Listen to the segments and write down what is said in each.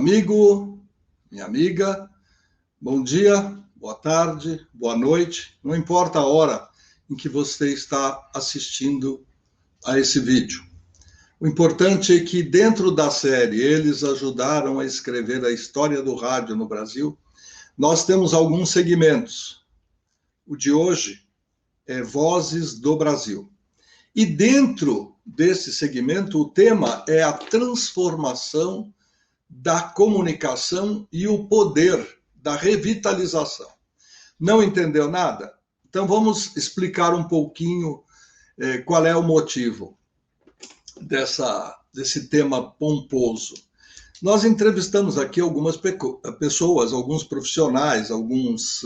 amigo, minha amiga, bom dia, boa tarde, boa noite, não importa a hora em que você está assistindo a esse vídeo. O importante é que dentro da série eles ajudaram a escrever a história do rádio no Brasil. Nós temos alguns segmentos. O de hoje é Vozes do Brasil. E dentro desse segmento, o tema é a transformação da comunicação e o poder da revitalização. Não entendeu nada? Então vamos explicar um pouquinho qual é o motivo desse tema pomposo. Nós entrevistamos aqui algumas pessoas, alguns profissionais, alguns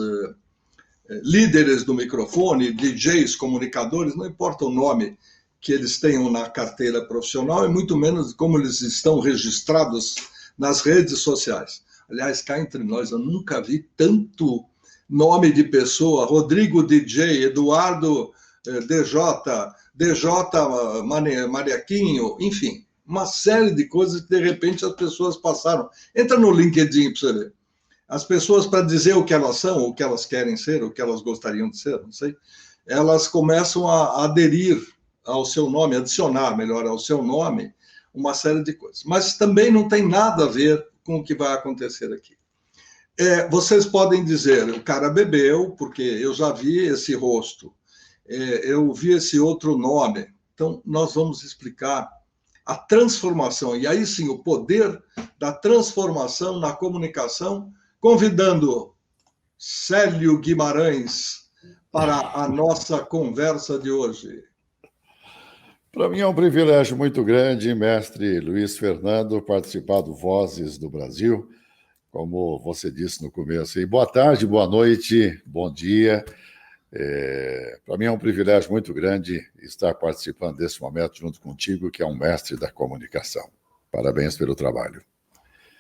líderes do microfone, DJs, comunicadores, não importa o nome que eles tenham na carteira profissional, e muito menos como eles estão registrados nas redes sociais. Aliás, cá entre nós, eu nunca vi tanto nome de pessoa: Rodrigo DJ, Eduardo DJ Mariaquinho, enfim, uma série de coisas que de repente as pessoas passaram. Entra no LinkedIn para você ver. As pessoas, para dizer o que elas são, o que elas querem ser, o que elas gostariam de ser, não sei, elas começam a aderir ao seu nome, adicionar, melhor, ao seu nome, uma série de coisas. Mas também não tem nada a ver com o que vai acontecer aqui. Vocês podem dizer, o cara bebeu, porque eu já vi esse rosto, eu vi esse outro nome. Então, nós vamos explicar a transformação, e aí sim, o poder da transformação na comunicação, convidando Célio Guimarães para a nossa conversa de hoje. Para mim é um privilégio muito grande, mestre Luiz Fernando, participar do Vozes do Brasil, como você disse no começo. E boa tarde, boa noite, bom dia. Para mim é um privilégio muito grande estar participando desse momento junto contigo, que é um mestre da comunicação. Parabéns pelo trabalho.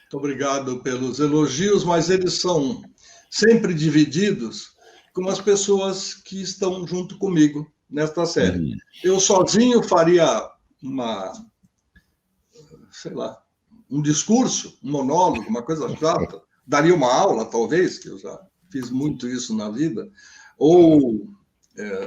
Muito obrigado pelos elogios, mas eles são sempre divididos com as pessoas que estão junto comigo nesta série. Eu sozinho faria um discurso, um monólogo, uma coisa chata, daria uma aula, talvez, que eu já fiz muito isso na vida, ou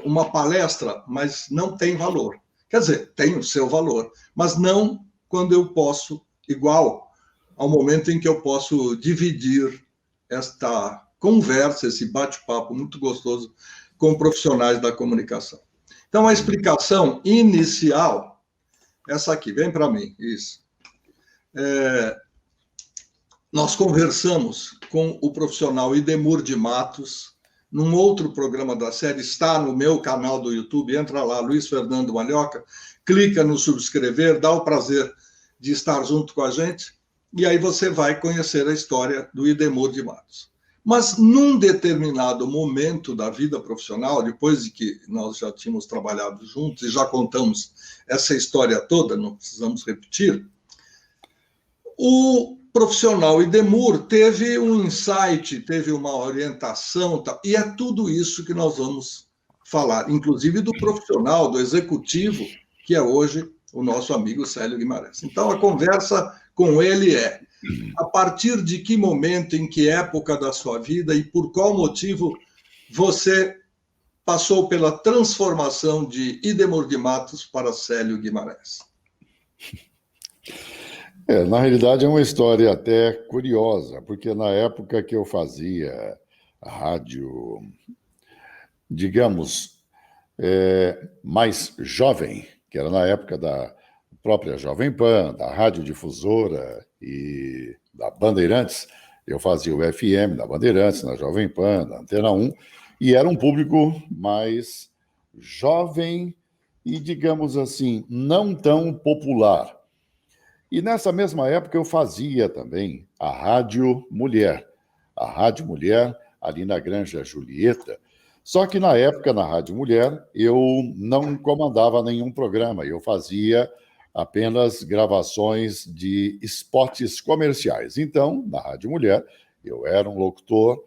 uma palestra, mas não tem valor. Quer dizer, tem o seu valor, mas não quando eu posso, igual ao momento em que eu posso dividir esta conversa, esse bate-papo muito gostoso com profissionais da comunicação. Então, a explicação inicial, essa aqui, vem para mim, isso. Nós conversamos com o profissional Idemur de Matos, num outro programa da série, está no meu canal do YouTube, entra lá, Luiz Fernando Malhoca, clica no subscrever, dá o prazer de estar junto com a gente, e aí você vai conhecer a história do Idemur de Matos. Mas num determinado momento da vida profissional, depois de que nós já tínhamos trabalhado juntos e já contamos essa história toda, não precisamos repetir, o profissional Idemur teve um insight, teve uma orientação, e é tudo isso que nós vamos falar, inclusive do profissional, do executivo, que é hoje o nosso amigo Célio Guimarães. Então, a conversa com ele é: a partir de que momento, em que época da sua vida e por qual motivo você passou pela transformação de Idemur de Matos para Célio Guimarães? Na realidade é uma história até curiosa, porque na época que eu fazia a rádio, digamos, mais jovem, que era na época da própria Jovem Pan, da Radiodifusora e da Bandeirantes, eu fazia o FM da Bandeirantes, na Jovem Pan, na Antena 1, e era um público mais jovem e, digamos assim, não tão popular. E nessa mesma época eu fazia também a Rádio Mulher. A Rádio Mulher, ali na Granja Julieta. Só que na época, na Rádio Mulher, eu não comandava nenhum programa. Eu fazia apenas gravações de spots comerciais. Então, na Rádio Mulher, eu era um locutor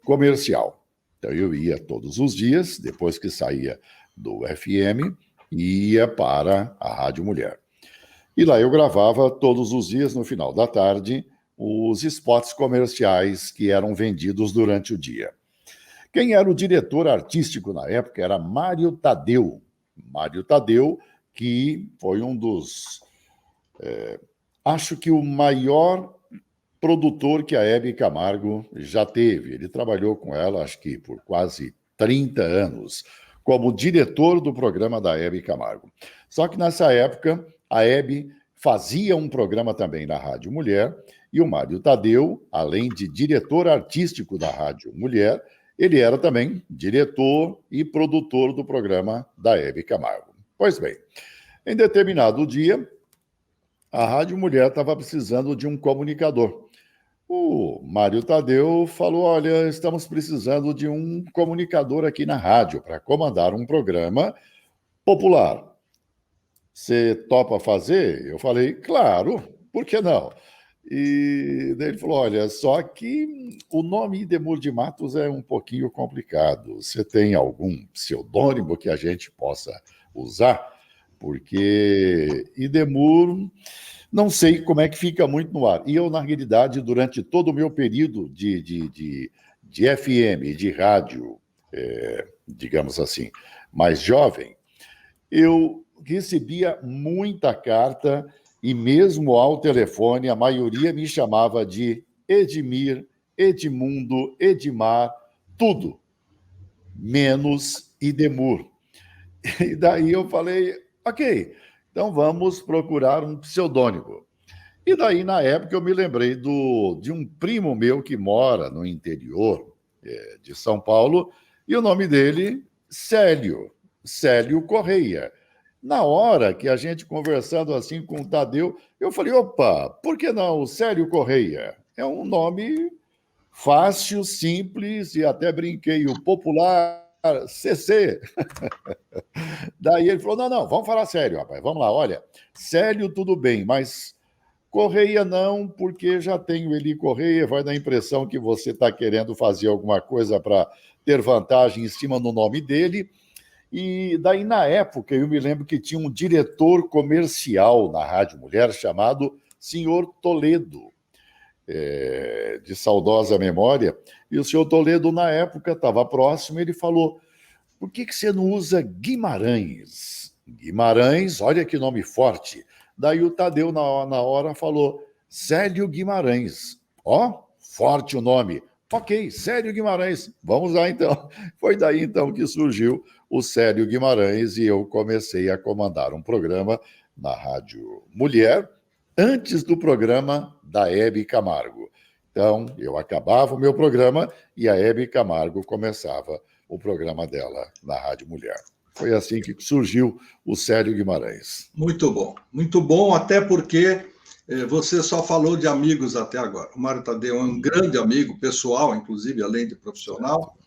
comercial. Então, eu ia todos os dias, depois que saía do FM, ia para a Rádio Mulher. E lá eu gravava todos os dias, no final da tarde, os spots comerciais que eram vendidos durante o dia. Quem era o diretor artístico na época era Mário Tadeu. Mário Tadeu, que foi um dos... acho que o maior produtor que a Hebe Camargo já teve. Ele trabalhou com ela, acho que por quase 30 anos, como diretor do programa da Hebe Camargo. Só que nessa época, a Hebe fazia um programa também na Rádio Mulher, e o Mário Tadeu, além de diretor artístico da Rádio Mulher, ele era também diretor e produtor do programa da Hebe Camargo. Pois bem, em determinado dia, a Rádio Mulher estava precisando de um comunicador. O Mário Tadeu falou, olha, estamos precisando de um comunicador aqui na rádio para comandar um programa popular. Você topa fazer? Eu falei, claro, por que não? E daí ele falou, olha, só que o nome Idemur de Matos é um pouquinho complicado. Você tem algum pseudônimo que a gente possa usar? Porque Idemur, não sei como é que fica muito no ar. E eu, na realidade, durante todo o meu período de FM, de rádio, digamos assim, mais jovem, eu recebia muita carta e mesmo ao telefone, a maioria me chamava de Edmir, Edmundo, Edmar, tudo, menos Idemur. E daí eu falei, ok, então vamos procurar um pseudônimo. E daí, na época, eu me lembrei de um primo meu que mora no interior de São Paulo, e o nome dele, Célio Correia. Na hora que a gente conversando assim com o Tadeu, eu falei, opa, por que não Célio Correia? É um nome fácil, simples, e até brinquei, o popular CC. Daí ele falou, não, vamos falar sério, rapaz, vamos lá, olha, Célio tudo bem, mas Correia não, porque já tenho Eli Correia, vai dar a impressão que você está querendo fazer alguma coisa para ter vantagem em cima do nome dele. E daí, na época, eu me lembro que tinha um diretor comercial na Rádio Mulher chamado Senhor Toledo, de saudosa memória. E o senhor Toledo, na época, estava próximo, ele falou, por que você não usa Guimarães? Guimarães, olha que nome forte. Daí o Tadeu, na hora, falou, Célio Guimarães. Ó, forte o nome. Ok, Célio Guimarães, vamos lá então. Foi daí então que surgiu o Célio Guimarães e eu comecei a comandar um programa na Rádio Mulher, antes do programa da Hebe Camargo. Então, eu acabava o meu programa e a Hebe Camargo começava o programa dela na Rádio Mulher. Foi assim que surgiu o Célio Guimarães. Muito bom, até porque você só falou de amigos até agora. O Mário Tadeu é um grande amigo, pessoal, inclusive, além de profissional.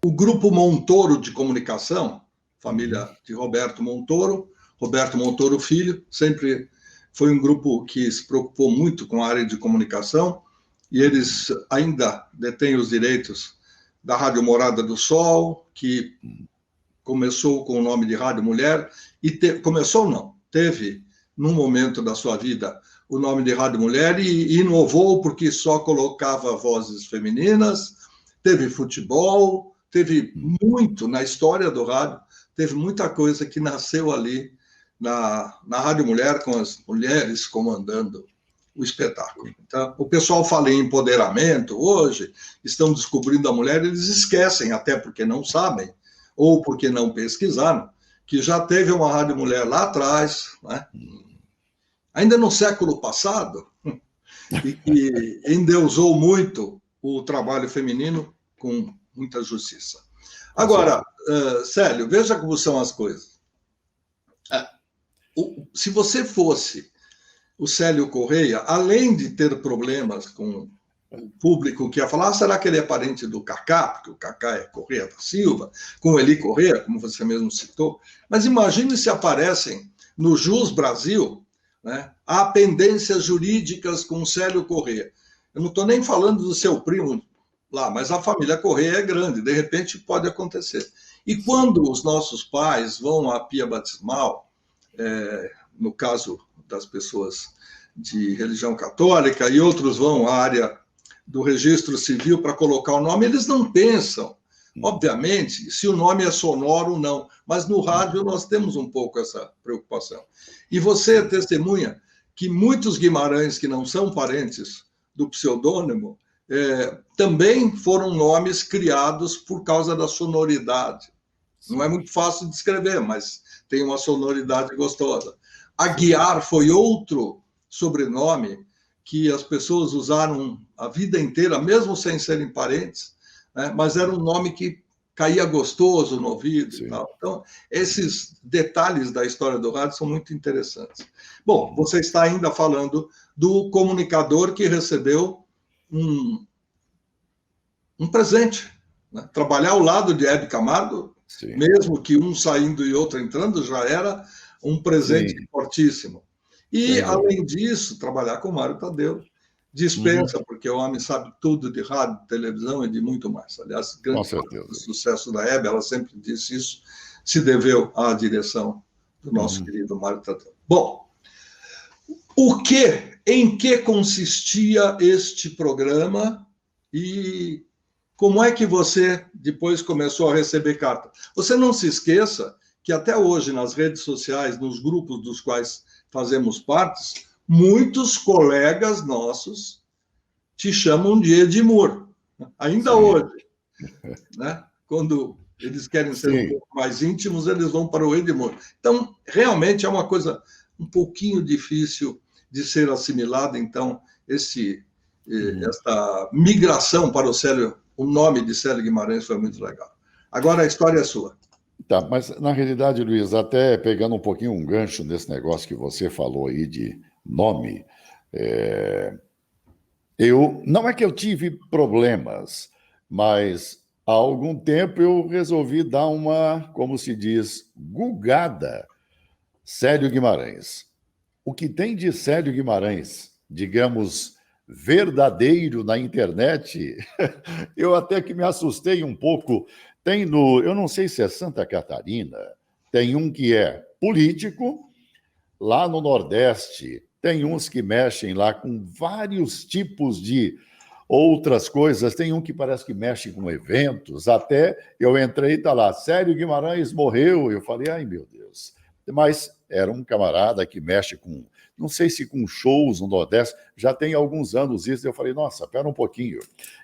O Grupo Montoro de Comunicação, família de Roberto Montoro Filho, sempre foi um grupo que se preocupou muito com a área de comunicação, e eles ainda detêm os direitos da Rádio Morada do Sol, que começou com o nome de Rádio Mulher, e teve, num momento da sua vida, o nome de Rádio Mulher, e inovou porque só colocava vozes femininas, teve futebol, teve muito na história do rádio, teve muita coisa que nasceu ali na Rádio Mulher, com as mulheres comandando o espetáculo. Então, o pessoal fala em empoderamento hoje, estão descobrindo a mulher, eles esquecem, até porque não sabem, ou porque não pesquisaram, que já teve uma Rádio Mulher lá atrás, né? Ainda no século passado, e que endeusou muito o trabalho feminino com muita justiça. Agora, Célio, veja como são as coisas. Se você fosse o Célio Correia, além de ter problemas com o público que ia falar, será que ele é parente do Cacá? Porque o Cacá é Correia da Silva, com Eli Correia, como você mesmo citou. Mas imagine se aparecem no Jus Brasil, né, há pendências jurídicas com o Célio Correia. Eu não estou nem falando do seu primo lá, mas a família Correia é grande, de repente pode acontecer. E quando os nossos pais vão à pia batismal, no caso das pessoas de religião católica e outros vão à área do registro civil para colocar o nome, eles não pensam, obviamente, se o nome é sonoro ou não, mas no rádio nós temos um pouco essa preocupação. E você é testemunha que muitos Guimarães que não são parentes do pseudônimo também foram nomes criados por causa da sonoridade. Não é muito fácil de escrever, mas tem uma sonoridade gostosa. Aguiar foi outro sobrenome que as pessoas usaram a vida inteira, mesmo sem serem parentes, né? Mas era um nome que caía gostoso no ouvido e tal. Então, esses detalhes da história do rádio são muito interessantes. Bom, você está ainda falando do comunicador que recebeu um presente, né? Trabalhar ao lado de Hebe Camargo, sim, mesmo que um saindo e outro entrando, já era um presente fortíssimo. E, além disso, trabalhar com o Mário Tadeu dispensa, porque o homem sabe tudo de rádio, televisão e de muito mais. Aliás, grande parte do sucesso da Hebe, ela sempre disse isso, se deveu à direção do nosso querido Mário Tadeu. Bom, em que consistia este programa e como é que você depois começou a receber carta? Você não se esqueça que até hoje, nas redes sociais, nos grupos dos quais fazemos parte, muitos colegas nossos te chamam de Edmur, ainda hoje. Né? Quando eles querem ser um pouco mais íntimos, eles vão para o Edmur. Então, realmente é uma coisa um pouquinho difícil de ser assimilada. Então, esta migração para o nome de Célio Guimarães foi muito legal. Agora a história é sua. Tá, mas na realidade, Luiz, até pegando um pouquinho um gancho nesse negócio que você falou aí de nome, não é que eu tive problemas, mas há algum tempo eu resolvi dar uma, como se diz, gugada. Célio Guimarães. O que tem de Célio Guimarães, digamos, verdadeiro na internet, eu até que me assustei um pouco. Tem eu não sei se é Santa Catarina, tem um que é político, lá no Nordeste, tem uns que mexem lá com vários tipos de outras coisas, tem um que parece que mexe com eventos, até eu entrei e está lá, Célio Guimarães morreu, eu falei, ai meu Deus, mas era um camarada que mexe com, não sei se com shows no Nordeste, já tem alguns anos isso, eu falei, nossa, espera um pouquinho.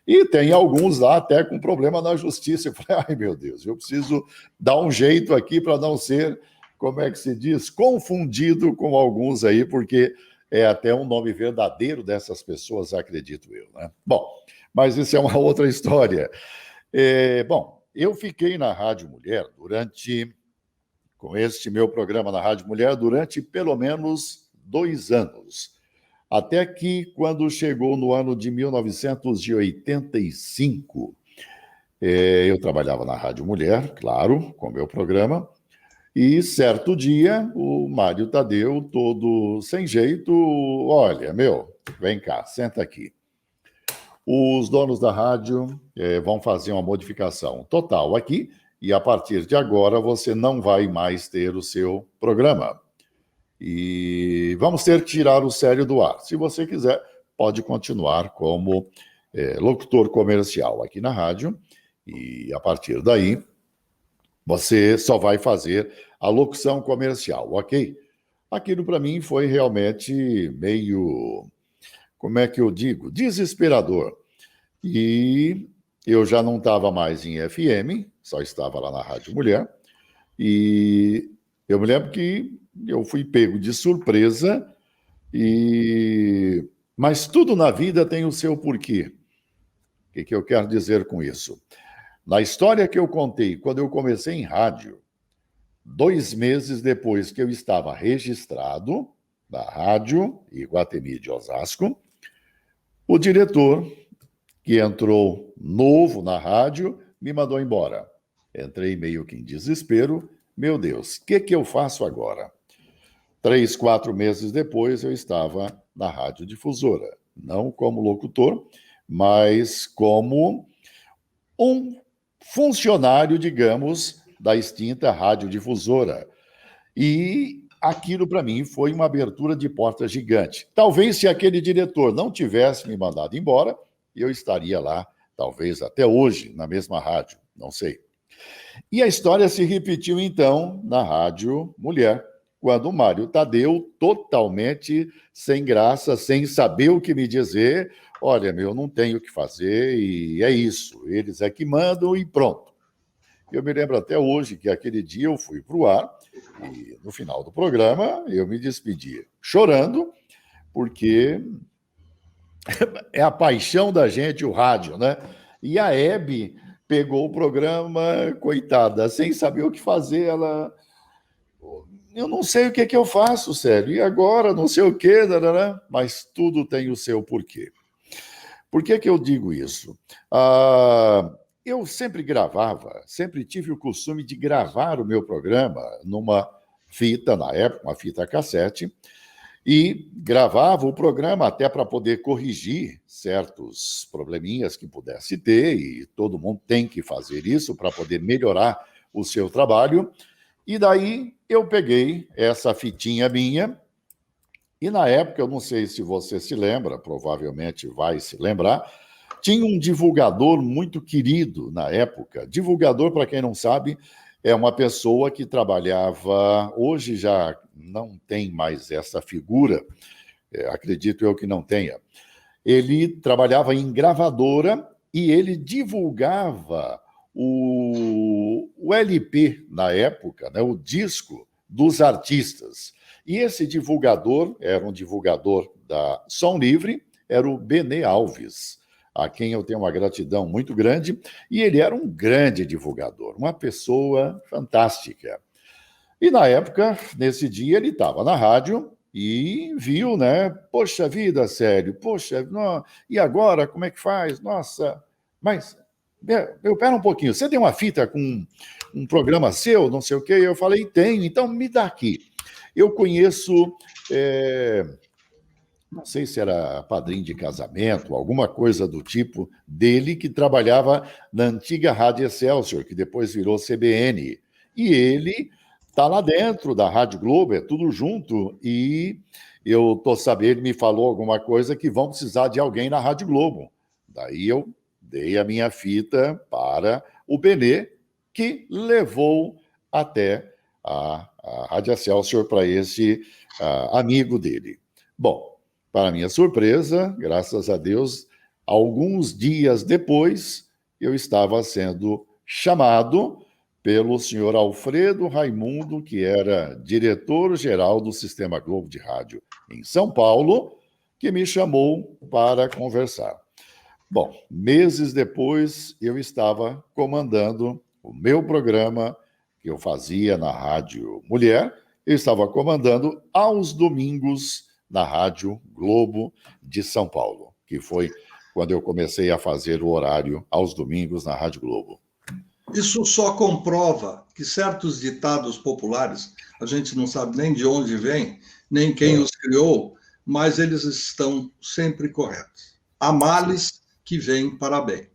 E tem alguns lá até com problema na justiça, eu falei, ai meu Deus, eu preciso dar um jeito aqui para não ser, como é que se diz, confundido com alguns aí, porque é até um nome verdadeiro dessas pessoas, acredito eu, né? Bom, mas isso é uma outra história. Bom, eu fiquei na Rádio Mulher com este meu programa na Rádio Mulher, durante pelo menos 2 anos. Até que, quando chegou no ano de 1985, eu trabalhava na Rádio Mulher, claro, com meu programa, e certo dia, o Mário Tadeu, todo sem jeito, olha, vem cá, senta aqui. Os donos da rádio vão fazer uma modificação total aqui, e a partir de agora você não vai mais ter o seu programa. E vamos ter que tirar o Célio do ar. Se você quiser, pode continuar como locutor comercial aqui na rádio, e a partir daí você só vai fazer a locução comercial, ok? Aquilo para mim foi realmente meio, como é que eu digo, desesperador. E eu já não estava mais em FM, só estava lá na Rádio Mulher, e eu me lembro que eu fui pego de surpresa, mas tudo na vida tem o seu porquê. O que eu quero dizer com isso? Na história que eu contei, quando eu comecei em rádio, 2 meses depois que eu estava registrado na Rádio Iguatemi de Osasco, o diretor, que entrou novo na rádio, me mandou embora. Entrei meio que em desespero. Meu Deus, o que eu faço agora? 3, 4 meses depois, eu estava na Rádio Difusora. Não como locutor, mas como um funcionário, digamos, da extinta Rádio Difusora. E aquilo para mim foi uma abertura de porta gigante. Talvez se aquele diretor não tivesse me mandado embora, eu estaria lá, talvez até hoje, na mesma rádio, não sei. E a história se repetiu, então, na Rádio Mulher, quando o Mário Tadeu, totalmente sem graça, sem saber o que me dizer, olha, meu, não tenho o que fazer e é isso, eles é que mandam e pronto. Eu me lembro até hoje que aquele dia eu fui para o ar e no final do programa eu me despedi chorando, porque é a paixão da gente, o rádio, né? E a Hebe pegou o programa, coitada, sem saber o que fazer, ela... Eu não sei o que é que eu faço, sério, e agora, não sei o quê, né? Mas tudo tem o seu porquê. Por que que eu digo isso? Eu sempre gravava, sempre tive o costume de gravar o meu programa numa fita, na época, uma fita cassete, e gravava o programa até para poder corrigir certos probleminhas que pudesse ter, e todo mundo tem que fazer isso para poder melhorar o seu trabalho. E daí eu peguei essa fitinha minha, e na época, eu não sei se você se lembra, provavelmente vai se lembrar, tinha um divulgador muito querido na época. Divulgador, para quem não sabe, é uma pessoa que trabalhava, hoje já não tem mais essa figura, acredito eu que não tenha. Ele trabalhava em gravadora e ele divulgava o LP na época, né, o disco dos artistas. E esse divulgador era um divulgador da Som Livre, era o Benê Alves, a quem eu tenho uma gratidão muito grande, e ele era um grande divulgador, uma pessoa fantástica. E na época, nesse dia, ele estava na rádio e viu, né? Poxa vida, sério, poxa, não, e agora, como é que faz? Nossa, mas, meu, pera um pouquinho, você tem uma fita com um programa seu, não sei o quê? Eu falei, tenho, então me dá aqui. Eu conheço, não sei se era padrinho de casamento, alguma coisa do tipo dele, que trabalhava na antiga Rádio Excelsior, que depois virou CBN. E ele está lá dentro da Rádio Globo, é tudo junto, e eu estou sabendo, ele me falou alguma coisa que vão precisar de alguém na Rádio Globo. Daí eu dei a minha fita para o Benê, que levou até a Rádio Excelsior para esse amigo dele. Bom, para minha surpresa, graças a Deus, alguns dias depois, eu estava sendo chamado pelo senhor Alfredo Raimundo, que era diretor-geral do Sistema Globo de Rádio em São Paulo, que me chamou para conversar. Bom, meses depois, eu estava comandando o meu programa que eu fazia na Rádio Mulher, eu estava comandando aos domingos na Rádio Globo de São Paulo, que foi quando eu comecei a fazer o horário aos domingos na Rádio Globo. Isso só comprova que certos ditados populares, a gente não sabe nem de onde vem, nem quem os criou, mas eles estão sempre corretos. Há males que vêm para bem.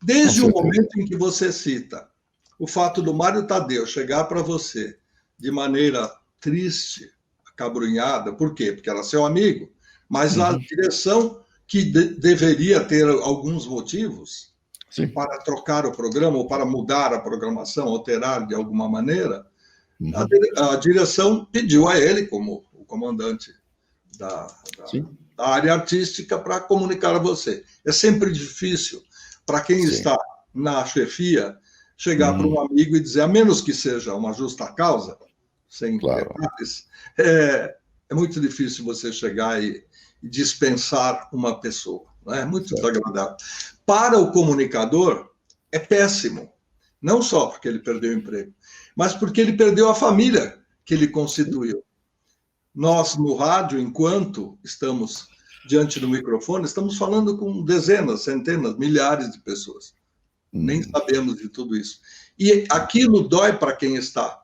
Desde o momento em que você cita o fato do Mário Tadeu chegar para você de maneira triste, acabrunhada, por quê? Porque era seu amigo, mas a direção que deveria ter alguns motivos para trocar o programa ou para mudar a programação, alterar de alguma maneira, a direção pediu a ele, como o comandante da área artística, para comunicar a você. É sempre difícil para quem está na chefia chegar para um amigo e dizer, a menos que seja uma justa causa, sem detalhes, é muito difícil você chegar e dispensar uma pessoa. Não é muito desagradável. Para o comunicador, é péssimo. Não só porque ele perdeu o emprego, mas porque ele perdeu a família que ele constituiu. Nós, no rádio, enquanto estamos diante do microfone, estamos falando com dezenas, centenas, milhares de pessoas. Nem sabemos de tudo isso. E aquilo dói para quem está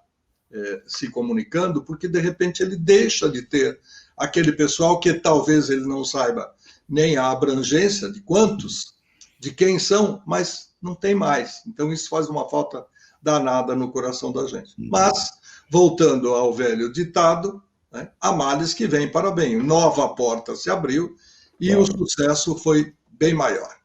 se comunicando, porque, de repente, ele deixa de ter aquele pessoal que talvez ele não saiba nem a abrangência de quantos, de quem são, mas não tem mais. Então, isso faz uma falta danada no coração da gente. Mas, voltando ao velho ditado, né? Há males que vêm para bem. Nova porta se abriu e Claro. o sucesso foi bem maior.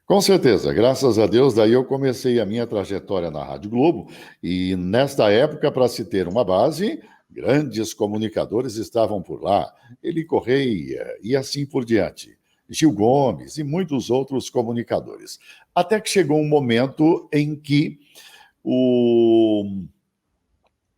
Com certeza, graças a Deus, daí eu comecei a minha trajetória na Rádio Globo e nesta época, para se ter uma base, grandes comunicadores estavam por lá, Eli Correia e assim por diante, Gil Gomes e muitos outros comunicadores. Até que chegou um momento em que o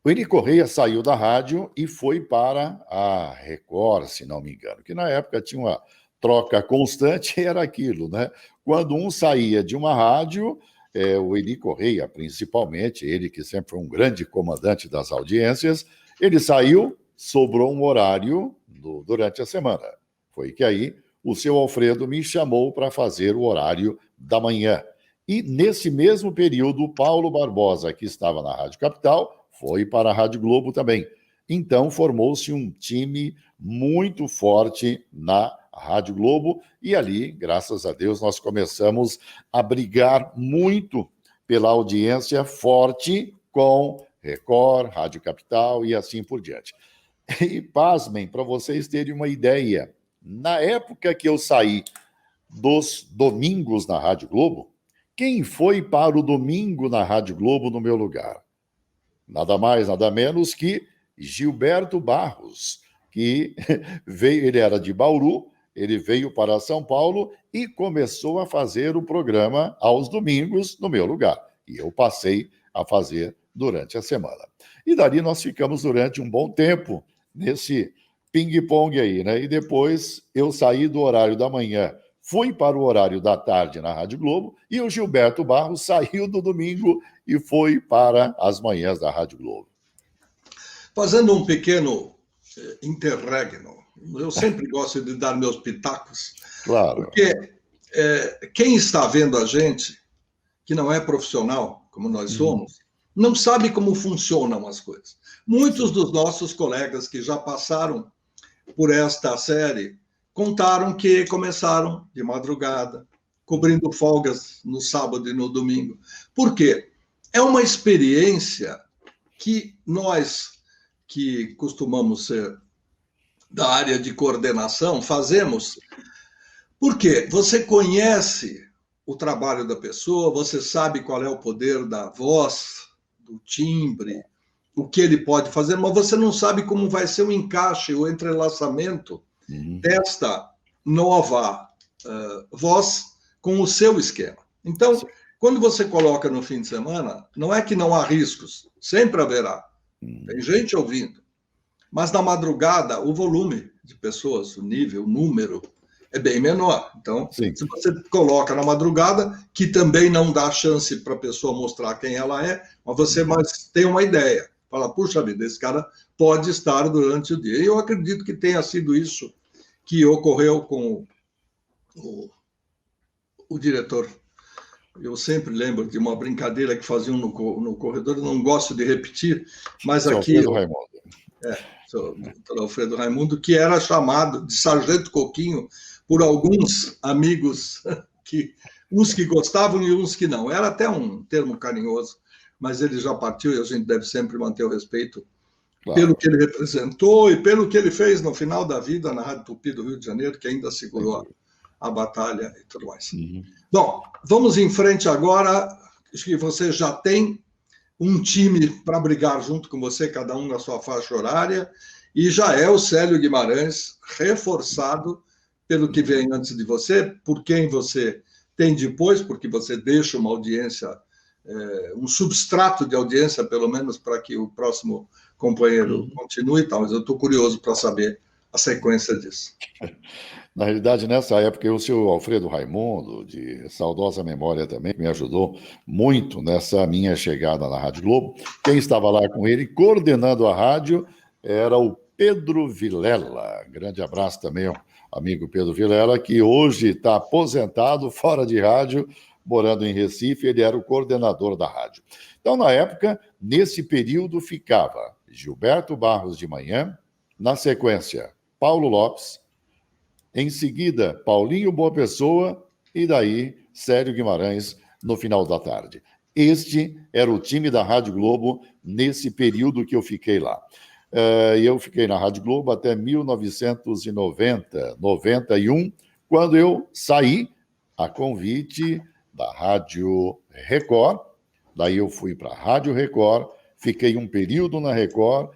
Eli Correia saiu da rádio e foi para a Record, se não me engano, que na época tinha uma troca constante, era aquilo, né? Quando um saía de uma rádio, o Eli Correia, principalmente, ele que sempre foi um grande comandante das audiências, ele saiu, sobrou um horário durante a semana. Foi que aí o seu Alfredo me chamou para fazer o horário da manhã. E nesse mesmo período, o Paulo Barbosa, que estava na Rádio Capital, foi para a Rádio Globo também. Então, formou-se um time muito forte na Rádio Globo e ali, graças a Deus, nós começamos a brigar muito pela audiência forte com Record, Rádio Capital e assim por diante. E, pasmem, para vocês terem uma ideia, na época que eu saí dos domingos na Rádio Globo, quem foi para o domingo na Rádio Globo no meu lugar? Nada mais, nada menos que Gilberto Barros, que veio, ele era de Bauru, ele veio para São Paulo e começou a fazer o programa aos domingos no meu lugar. E eu passei a fazer durante a semana. E dali nós ficamos durante um bom tempo nesse ping-pong aí, né? E depois eu saí do horário da manhã, fui para o horário da tarde na Rádio Globo e o Gilberto Barros saiu do domingo e foi para as manhãs da Rádio Globo. Fazendo um pequeno interregno, eu sempre gosto de dar meus pitacos, Claro. Porque quem está vendo a gente, que não é profissional, como nós somos, não sabe como funcionam as coisas. Muitos dos nossos colegas que já passaram por esta série contaram que começaram de madrugada, cobrindo folgas no sábado e no domingo. Por quê? É uma experiência que nós, que costumamos ser da área de coordenação, fazemos. Por quê? Você conhece o trabalho da pessoa, você sabe qual é o poder da voz, do timbre, o que ele pode fazer, mas você não sabe como vai ser o encaixe, o entrelaçamento desta nova voz com o seu esquema. Então, quando você coloca no fim de semana, não é que não há riscos, sempre haverá. Tem gente ouvindo. Mas na madrugada, o volume de pessoas, o nível, o número, é bem menor. Então, se você coloca na madrugada, que também não dá chance para a pessoa mostrar quem ela é, mas você tem uma ideia. Fala, puxa vida, esse cara pode estar durante o dia. E eu acredito que tenha sido isso que ocorreu com o diretor. Eu sempre lembro de uma brincadeira que faziam no corredor, eu não gosto de repetir, mas Seu aqui... Alfredo Raimundo. Doutor Alfredo Raimundo, que era chamado de Sargento Coquinho por alguns amigos, uns que gostavam e uns que não. Era até um termo carinhoso, mas ele já partiu e a gente deve sempre manter o respeito pelo que ele representou e pelo que ele fez no final da vida na Rádio Tupi do Rio de Janeiro, que ainda segurou a batalha e tudo mais. Bom, vamos em frente agora. Acho que você já tem um time para brigar junto com você, cada um na sua faixa horária, e já é o Célio Guimarães reforçado pelo que vem antes de você, por quem você tem depois, porque você deixa uma audiência, um substrato de audiência, pelo menos, para que o próximo companheiro continue e tal, mas eu estou curioso para saber a sequência disso. Na realidade, nessa época, o seu Alfredo Raimundo, de saudosa memória também, me ajudou muito nessa minha chegada na Rádio Globo. Quem estava lá com ele, coordenando a rádio, era o Pedro Vilela. Grande abraço também ao amigo Pedro Vilela, que hoje está aposentado, fora de rádio, morando em Recife, ele era o coordenador da rádio. Então, na época, nesse período, ficava Gilberto Barros de manhã, na sequência, Paulo Lopes, em seguida, Paulinho Boa Pessoa e daí Célio Guimarães no final da tarde. Este era o time da Rádio Globo nesse período que eu fiquei lá. E eu fiquei na Rádio Globo até 1990, 91, quando eu saí a convite da Rádio Record. Daí eu fui para a Rádio Record, fiquei um período na Record,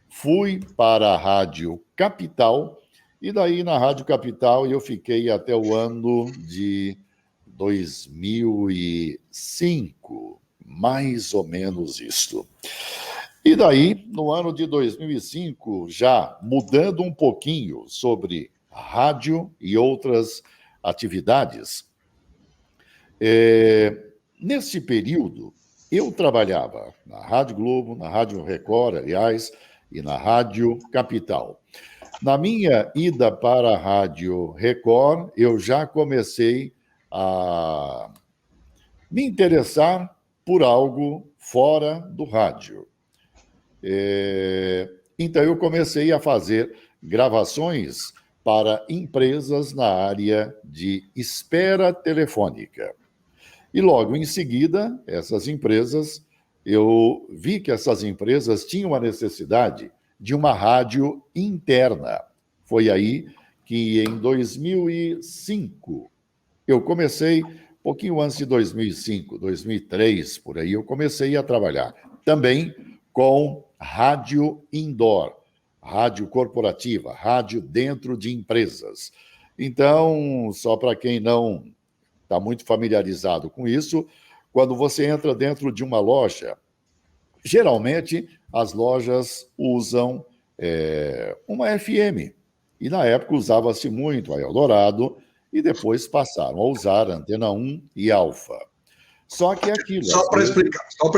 fui para a Rádio Capital, e daí na Rádio Capital eu fiquei até o ano de 2005, mais ou menos isto. E daí, no ano de 2005, já mudando um pouquinho sobre rádio e outras atividades, nesse período, eu trabalhava na Rádio Globo, na Rádio Record, aliás, e na Rádio Capital. Na minha ida para a Rádio Record, eu já comecei a me interessar por algo fora do rádio. Então, eu comecei a fazer gravações para empresas na área de espera telefônica. E logo em seguida, eu vi que essas empresas tinham a necessidade de uma rádio interna. Foi aí que, em 2005, eu comecei, um pouquinho antes de 2005, 2003, por aí, eu comecei a trabalhar também com rádio indoor, rádio corporativa, rádio dentro de empresas. Então, só para quem não está muito familiarizado com isso, quando você entra dentro de uma loja, geralmente as lojas usam uma FM. E na época usava-se muito a Eldorado e depois passaram a usar a Antena 1 e Alfa. Só que aquilo... Só para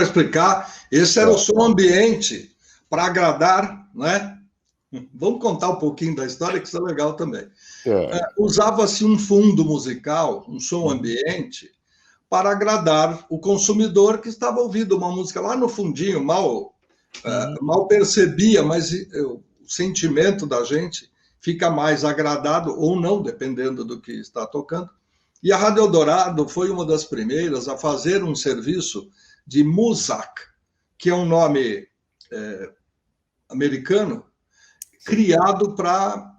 explicar, esse era o som ambiente para agradar, né? Vamos contar um pouquinho da história, que isso é legal também. Usava-se um fundo musical, um som ambiente, para agradar o consumidor que estava ouvindo uma música lá no fundinho, mal percebia, mas o sentimento da gente fica mais agradado ou não, dependendo do que está tocando. E a Rádio Eldorado foi uma das primeiras a fazer um serviço de Muzak, que é um nome americano, criado para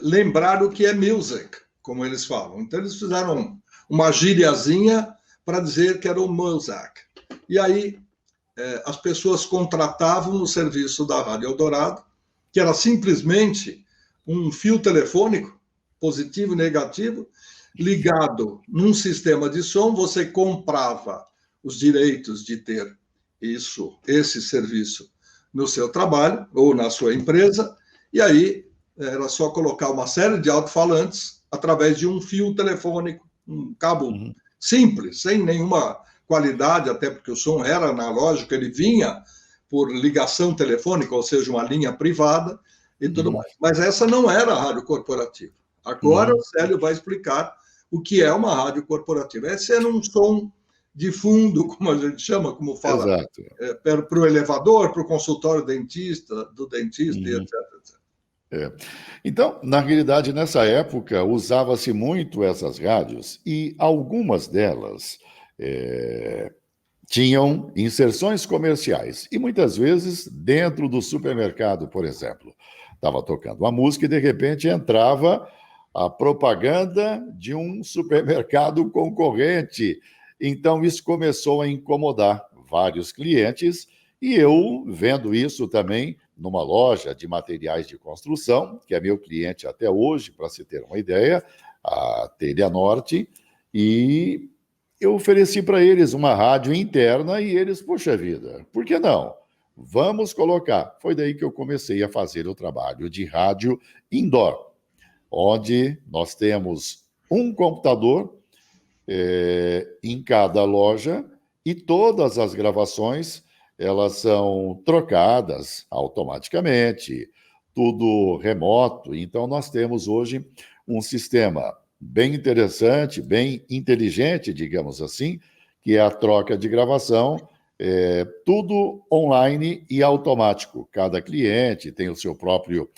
lembrar o que é music, como eles falam. Então, eles fizeram uma gíriazinha para dizer que era o Muzak. E aí, as pessoas contratavam no serviço da Rádio Eldorado, que era simplesmente um fio telefônico, positivo e negativo, ligado num sistema de som. Você comprava os direitos de ter esse serviço no seu trabalho ou na sua empresa, e aí era só colocar uma série de alto-falantes através de um fio telefônico, um cabo simples, sem nenhuma qualidade, até porque o som era analógico, ele vinha por ligação telefônica, ou seja, uma linha privada e tudo mais. Mas essa não era a rádio corporativa. Agora o Célio vai explicar o que é uma rádio corporativa. Esse era um som de fundo, como a gente chama, como fala, para o elevador, para o consultório do dentista, e etc. Então, na realidade, nessa época, usava-se muito essas rádios e algumas delas tinham inserções comerciais. E muitas vezes, dentro do supermercado, por exemplo, estava tocando uma música e, de repente, entrava a propaganda de um supermercado concorrente. Então, isso começou a incomodar vários clientes e eu, vendo isso também numa loja de materiais de construção, que é meu cliente até hoje, para se ter uma ideia, a Telha Norte, e eu ofereci para eles uma rádio interna e eles, poxa vida, por que não? Vamos colocar. Foi daí que eu comecei a fazer o trabalho de rádio indoor, onde nós temos um computador em cada loja e todas as gravações elas são trocadas automaticamente, tudo remoto. Então, nós temos hoje um sistema bem interessante, bem inteligente, digamos assim, que é a troca de gravação, tudo online e automático. Cada cliente tem o seu próprio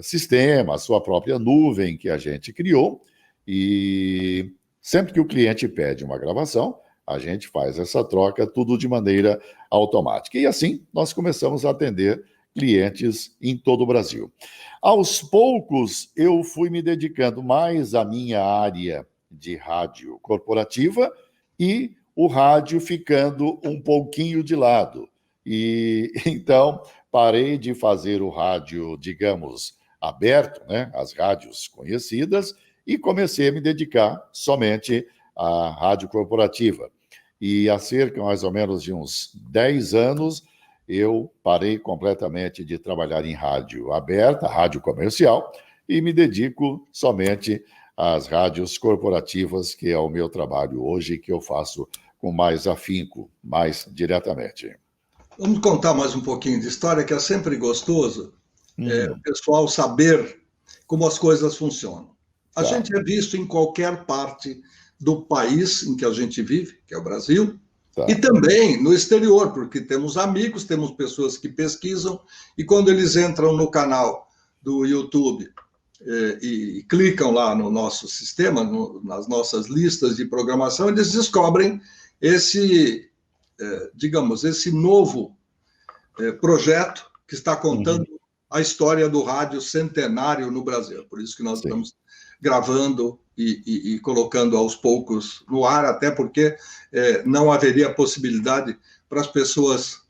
sistema, a sua própria nuvem que a gente criou, e sempre que o cliente pede uma gravação, a gente faz essa troca, tudo de maneira automática. E assim, nós começamos a atender clientes em todo o Brasil. Aos poucos, eu fui me dedicando mais à minha área de rádio corporativa e o rádio ficando um pouquinho de lado. E então parei de fazer o rádio, digamos, aberto, né, as rádios conhecidas, e comecei a me dedicar somente à rádio corporativa. E há cerca mais ou menos de uns 10 anos, eu parei completamente de trabalhar em rádio aberta, rádio comercial, e me dedico somente às rádios corporativas, que é o meu trabalho hoje, que eu faço com mais afinco, mais diretamente. Vamos contar mais um pouquinho de história, que é sempre gostoso o pessoal saber como as coisas funcionam. A gente é visto em qualquer parte do país em que a gente vive, que é o Brasil, e também no exterior, porque temos amigos, temos pessoas que pesquisam, e quando eles entram no canal do YouTube e clicam lá no nosso sistema, nas nossas listas de programação, eles descobrem esse, digamos, esse novo projeto que está contando a história do rádio centenário no Brasil. Por isso que nós estamos gravando e colocando aos poucos no ar, até porque não haveria possibilidade para as pessoas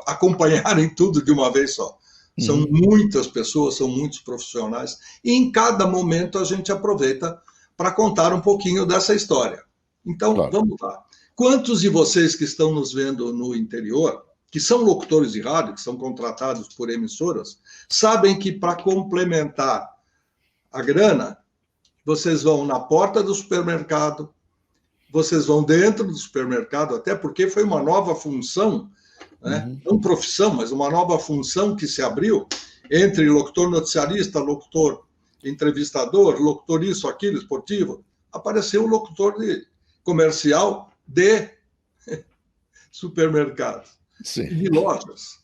acompanharem tudo de uma vez só. São muitas pessoas, são muitos profissionais, e em cada momento a gente aproveita para contar um pouquinho dessa história. Então, vamos lá. Quantos de vocês que estão nos vendo no interior, que são locutores de rádio, que são contratados por emissoras, sabem que para complementar a grana, vocês vão na porta do supermercado, vocês vão dentro do supermercado, até porque foi uma nova função, né? Não profissão, mas uma nova função que se abriu entre locutor noticiarista, locutor entrevistador, locutor isso, aquilo, esportivo. Apareceu o locutor comercial de supermercado e de lojas.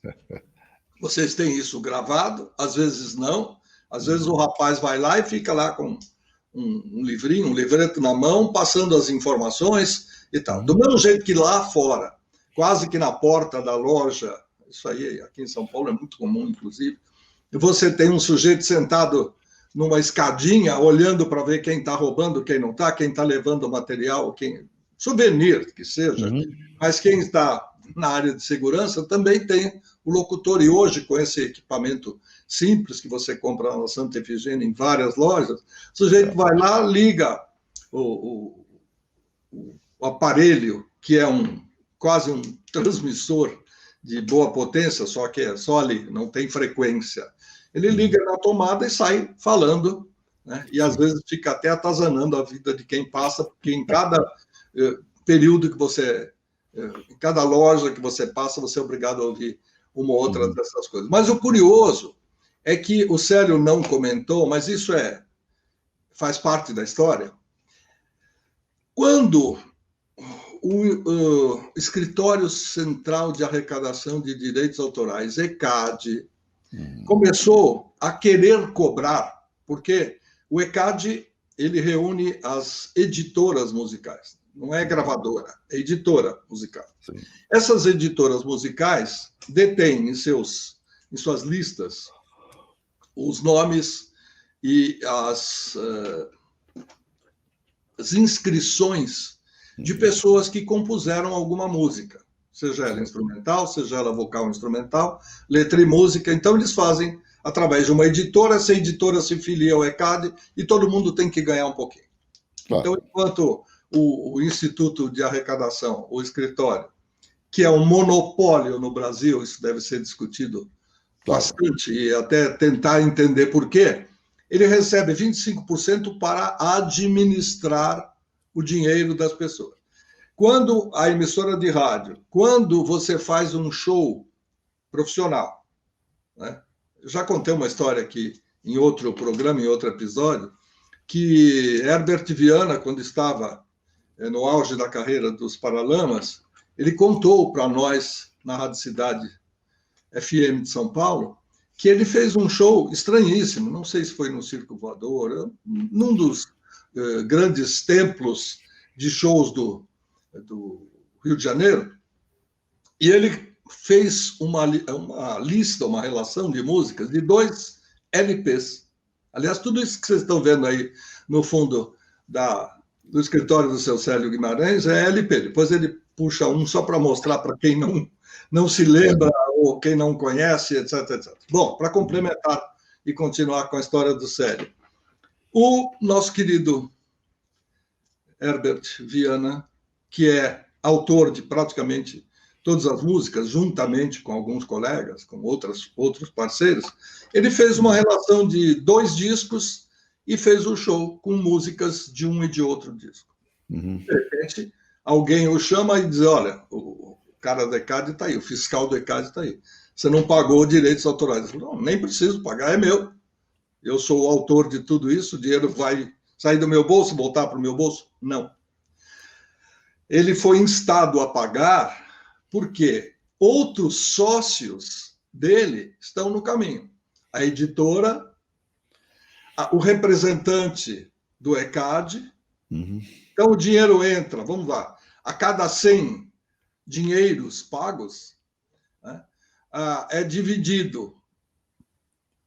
Vocês têm isso gravado, às vezes não, às vezes o rapaz vai lá e fica lá com um livrinho, um livreto na mão, passando as informações e tal. Do mesmo jeito que lá fora, quase que na porta da loja, isso aí aqui em São Paulo é muito comum, inclusive, você tem um sujeito sentado numa escadinha, olhando para ver quem está roubando, quem não está, quem está levando o material, souvenir que seja, mas quem está na área de segurança também tem o locutor, e hoje com esse equipamento simples que você compra na Santa Efigênia em várias lojas, o sujeito vai lá, liga o aparelho, que é quase um transmissor de boa potência, só que é só ali, não tem frequência. Ele liga na tomada e sai falando, né? E às vezes fica até atazanando a vida de quem passa, porque em cada período que você, em cada loja que você passa, você é obrigado a ouvir uma ou outra dessas coisas. Mas o curioso é que o Célio não comentou, mas isso faz parte da história. Quando o Escritório Central de Arrecadação de Direitos Autorais, ECAD, começou a querer cobrar, porque o ECAD ele reúne as editoras musicais, não é gravadora, é editora musical. Sim. Essas editoras musicais detêm em suas listas os nomes e as inscrições de pessoas que compuseram alguma música, seja ela instrumental, seja ela vocal instrumental, letra e música. Então, eles fazem através de uma editora, essa editora se filia ao ECAD e todo mundo tem que ganhar um pouquinho. Claro. Então, enquanto o Instituto de Arrecadação, o escritório, que é um monopólio no Brasil, isso deve ser discutido bastante, e até tentar entender por quê, ele recebe 25% para administrar o dinheiro das pessoas. Quando a emissora de rádio, quando você faz um show profissional, né? Eu já contei uma história aqui em outro programa, em outro episódio, que Herbert Viana, quando estava no auge da carreira dos Paralamas, ele contou para nós, na Rádio Cidade FM de São Paulo, que ele fez um show estranhíssimo, não sei se foi no Circo Voador, num dos grandes templos de shows do Rio de Janeiro, e ele fez uma lista, uma relação de músicas de 2 LPs. Aliás, tudo isso que vocês estão vendo aí no fundo do escritório do seu Célio Guimarães é LP. Depois ele puxa um só para mostrar para quem não se lembra ou quem não conhece, etc, etc. Bom, para complementar e continuar com a história do Célio, o nosso querido Herbert Viana, que é autor de praticamente todas as músicas, juntamente com alguns colegas, com outros parceiros, ele fez uma relação de 2 discos e fez o show com músicas de um e de outro disco. De repente, alguém o chama e diz, olha, o cara do ECAD está aí, o fiscal do ECAD está aí. Você não pagou direitos autorais. Ele falou, não, nem preciso pagar, é meu. Eu sou o autor de tudo isso, o dinheiro vai sair do meu bolso, voltar para o meu bolso? Não. Ele foi instado a pagar porque outros sócios dele estão no caminho. A editora, o representante do ECAD. Então, o dinheiro entra, vamos lá, a cada 100 dinheiros pagos, né, é dividido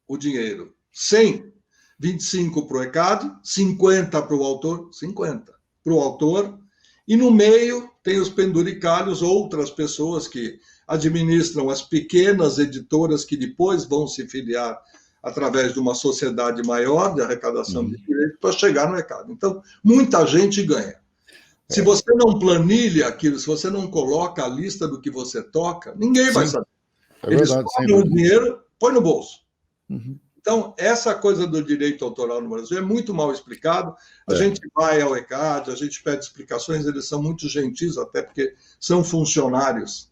o dinheiro. 100, 25 para o ECAD, 50 para o autor, 50 para o autor, e no meio tem os penduricalhos, outras pessoas que administram as pequenas editoras que depois vão se filiar através de uma sociedade maior de arrecadação de direitos para chegar no ECAD. Então, muita gente ganha. Se você não planilha aquilo, se você não coloca a lista do que você toca, ninguém vai saber. Eles põem o dinheiro, põe no bolso. Então, essa coisa do direito autoral no Brasil é muito mal explicado. A gente vai ao ECAD, a gente pede explicações, eles são muito gentis, até porque são funcionários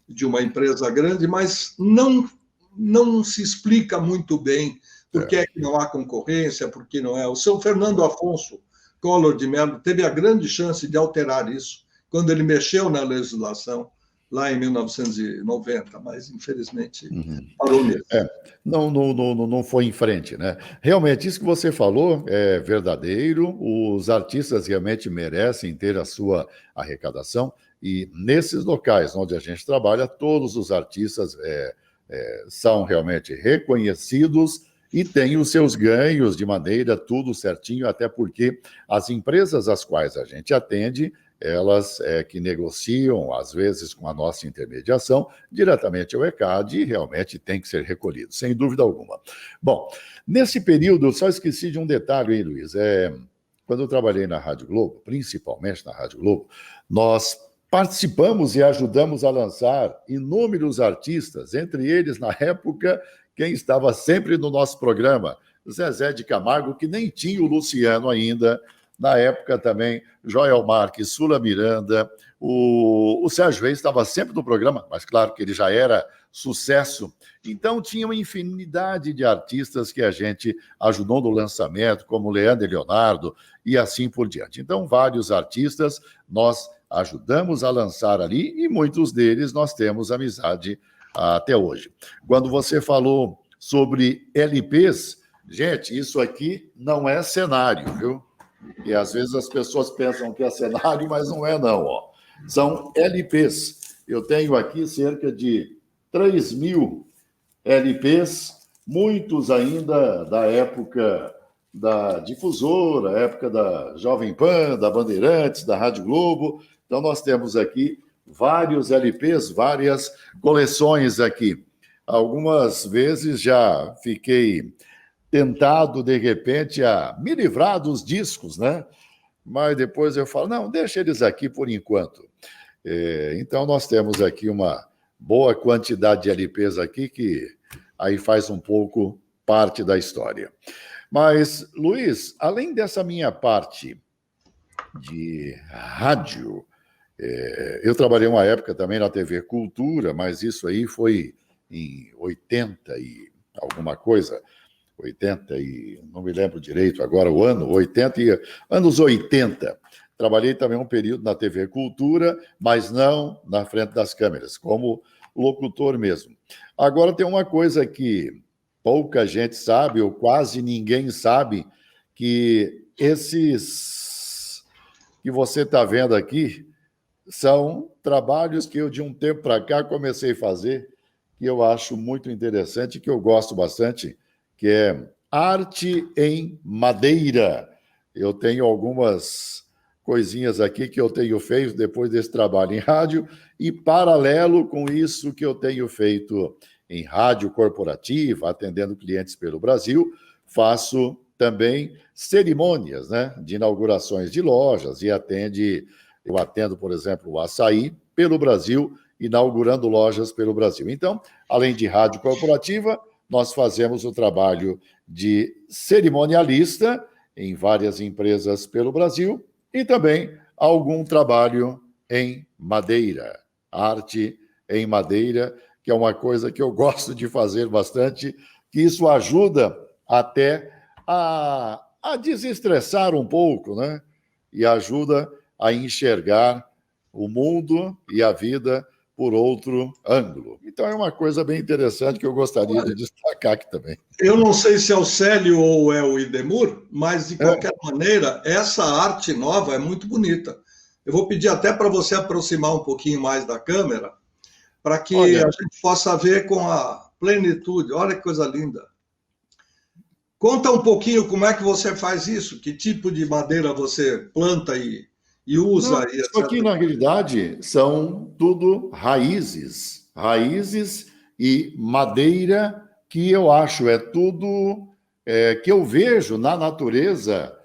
de uma empresa grande, mas não se explica muito bem por que é que não há concorrência, por que não é. O seu Fernando Afonso Collor de Mello teve a grande chance de alterar isso quando ele mexeu na legislação lá em 1990, mas infelizmente parou mesmo. Não foi em frente, né? Realmente, isso que você falou é verdadeiro, os artistas realmente merecem ter a sua arrecadação, e nesses locais onde a gente trabalha, todos os artistas são realmente reconhecidos e têm os seus ganhos de maneira tudo certinho, até porque as empresas às quais a gente atende, elas que negociam, às vezes com a nossa intermediação, diretamente ao ECAD, e realmente tem que ser recolhido, sem dúvida alguma. Bom, nesse período, eu só esqueci de um detalhe, hein, Luiz? Quando eu trabalhei na Rádio Globo, principalmente na Rádio Globo, nós participamos e ajudamos a lançar inúmeros artistas, entre eles, na época, quem estava sempre no nosso programa, Zezé de Camargo, que nem tinha o Luciano ainda. Na época também, Joel Marques, Sula Miranda, o Sérgio Reis estava sempre no programa, mas claro que ele já era sucesso. Então, tinha uma infinidade de artistas que a gente ajudou no lançamento, como Leandro e Leonardo, e assim por diante. Então, vários artistas nós ajudamos a lançar ali, e muitos deles nós temos amizade até hoje. Quando você falou sobre LPs, gente, isso aqui não é cenário, viu? E às vezes as pessoas pensam que é cenário, mas não é, não. Ó. São LPs. Eu tenho aqui cerca de 3.000 LPs, muitos ainda da época da Difusora, época da Jovem Pan, da Bandeirantes, da Rádio Globo. Então, nós temos aqui vários LPs, várias coleções aqui. Algumas vezes já fiquei tentado, de repente, a me livrar dos discos, né? Mas depois eu falo, não, deixa eles aqui por enquanto. Então, nós temos aqui uma boa quantidade de LPs aqui, que aí faz um pouco parte da história. Mas, Luiz, além dessa minha parte de rádio, eu trabalhei uma época também na TV Cultura, mas isso aí foi em 80 e alguma coisa, 80 e não me lembro direito agora o ano, anos 80. Trabalhei também um período na TV Cultura, mas não na frente das câmeras, como locutor mesmo. Agora tem uma coisa que pouca gente sabe, ou quase ninguém sabe, que esses que você está vendo aqui, são trabalhos que eu, de um tempo para cá, comecei a fazer, que eu acho muito interessante, que eu gosto bastante, que é arte em madeira. Eu tenho algumas coisinhas aqui que eu tenho feito depois desse trabalho em rádio, e paralelo com isso que eu tenho feito em rádio corporativa, atendendo clientes pelo Brasil, faço também cerimônias, né, de inaugurações de lojas e eu atendo, por exemplo, o Açaí pelo Brasil, inaugurando lojas pelo Brasil. Então, além de rádio corporativa, nós fazemos o trabalho de cerimonialista em várias empresas pelo Brasil e também algum trabalho em madeira, arte em madeira, que é uma coisa que eu gosto de fazer bastante, que isso ajuda até a desestressar um pouco, né? E ajuda a enxergar o mundo e a vida por outro ângulo. Então, é uma coisa bem interessante que eu gostaria de destacar aqui também. Eu não sei se é o Célio ou é o Idemur, mas, de qualquer maneira, essa arte nova é muito bonita. Eu vou pedir até para você aproximar um pouquinho mais da câmera, para que a gente possa ver com a plenitude. Olha que coisa linda. Conta um pouquinho como é que você faz isso, que tipo de madeira você planta e usa. Não, isso aqui, na realidade, são tudo raízes e madeira, que eu acho é tudo que eu vejo na natureza,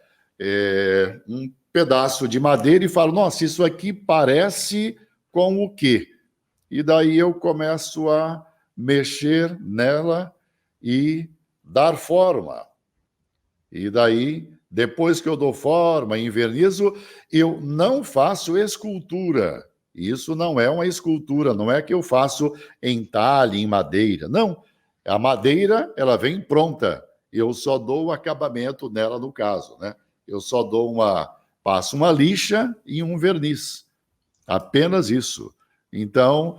um pedaço de madeira e falo, nossa, isso aqui parece com o quê? E daí eu começo a mexer nela e dar forma. E daí, depois que eu dou forma, envernizo, eu não faço escultura. Isso não é uma escultura, não é que eu faço entalhe em madeira. Não, a madeira, ela vem pronta. Eu só dou o acabamento nela, no caso, né? Eu só passo uma lixa e um verniz. Apenas isso. Então,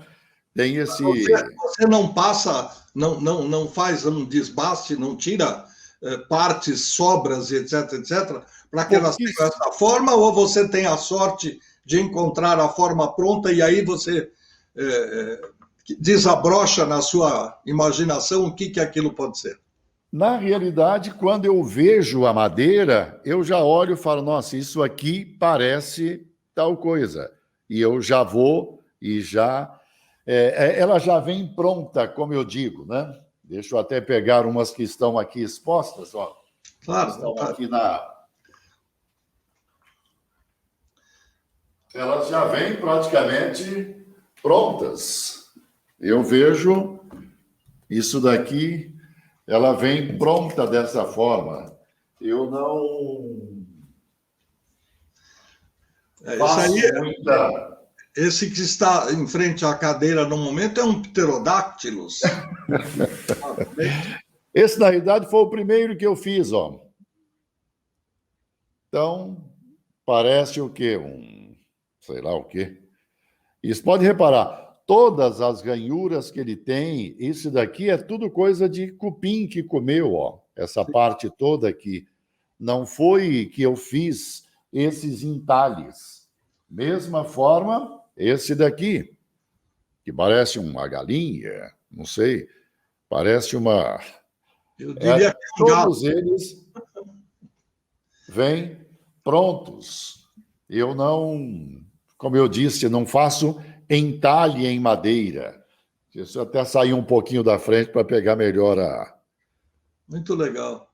tem esse... Você não passa, não faz um desbaste, não tira partes, sobras, etc., para que elas tenham essa forma, ou você tem a sorte de encontrar a forma pronta e aí você desabrocha na sua imaginação o que aquilo pode ser? Na realidade, quando eu vejo a madeira, eu já olho e falo, nossa, isso aqui parece tal coisa. E eu já vou e já... ela já vem pronta, como eu digo, né? Deixa eu até pegar umas que estão aqui expostas, ó. Claro. Estão aqui Elas já vêm praticamente prontas. Eu vejo isso daqui, ela vem pronta dessa forma. Eu não faço muita... Esse que está em frente à cadeira no momento é um pterodáctilos. Esse, na realidade, foi o primeiro que eu fiz, ó. Então, parece o quê? Sei lá o quê. Isso, pode reparar, todas as ranhuras que ele tem, isso daqui é tudo coisa de cupim que comeu, ó. Essa parte toda aqui. Não foi que eu fiz esses entalhes. Mesma forma, esse daqui, que parece uma galinha, não sei, parece uma... Eu diria que todos eles vêm prontos. Eu não, como eu disse, não faço entalhe em madeira. Deixa eu até sair um pouquinho da frente para pegar melhor a... Muito legal.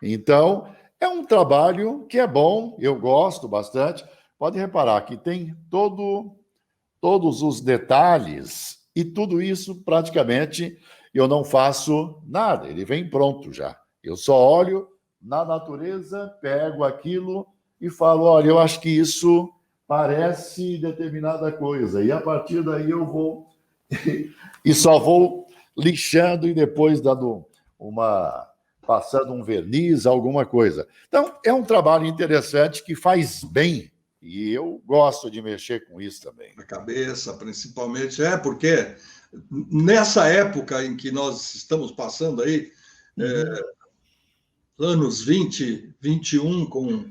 Então, é um trabalho que é bom, eu gosto bastante. Pode reparar que tem todos os detalhes e tudo isso praticamente eu não faço nada, ele vem pronto já. Eu só olho na natureza, pego aquilo e falo, olha, eu acho que isso parece determinada coisa. E a partir daí eu vou e só vou lixando e depois dando passando um verniz, alguma coisa. Então, é um trabalho interessante que faz bem. E eu gosto de mexer com isso também. A cabeça, principalmente, porque nessa época em que nós estamos passando aí, anos 20, 21, com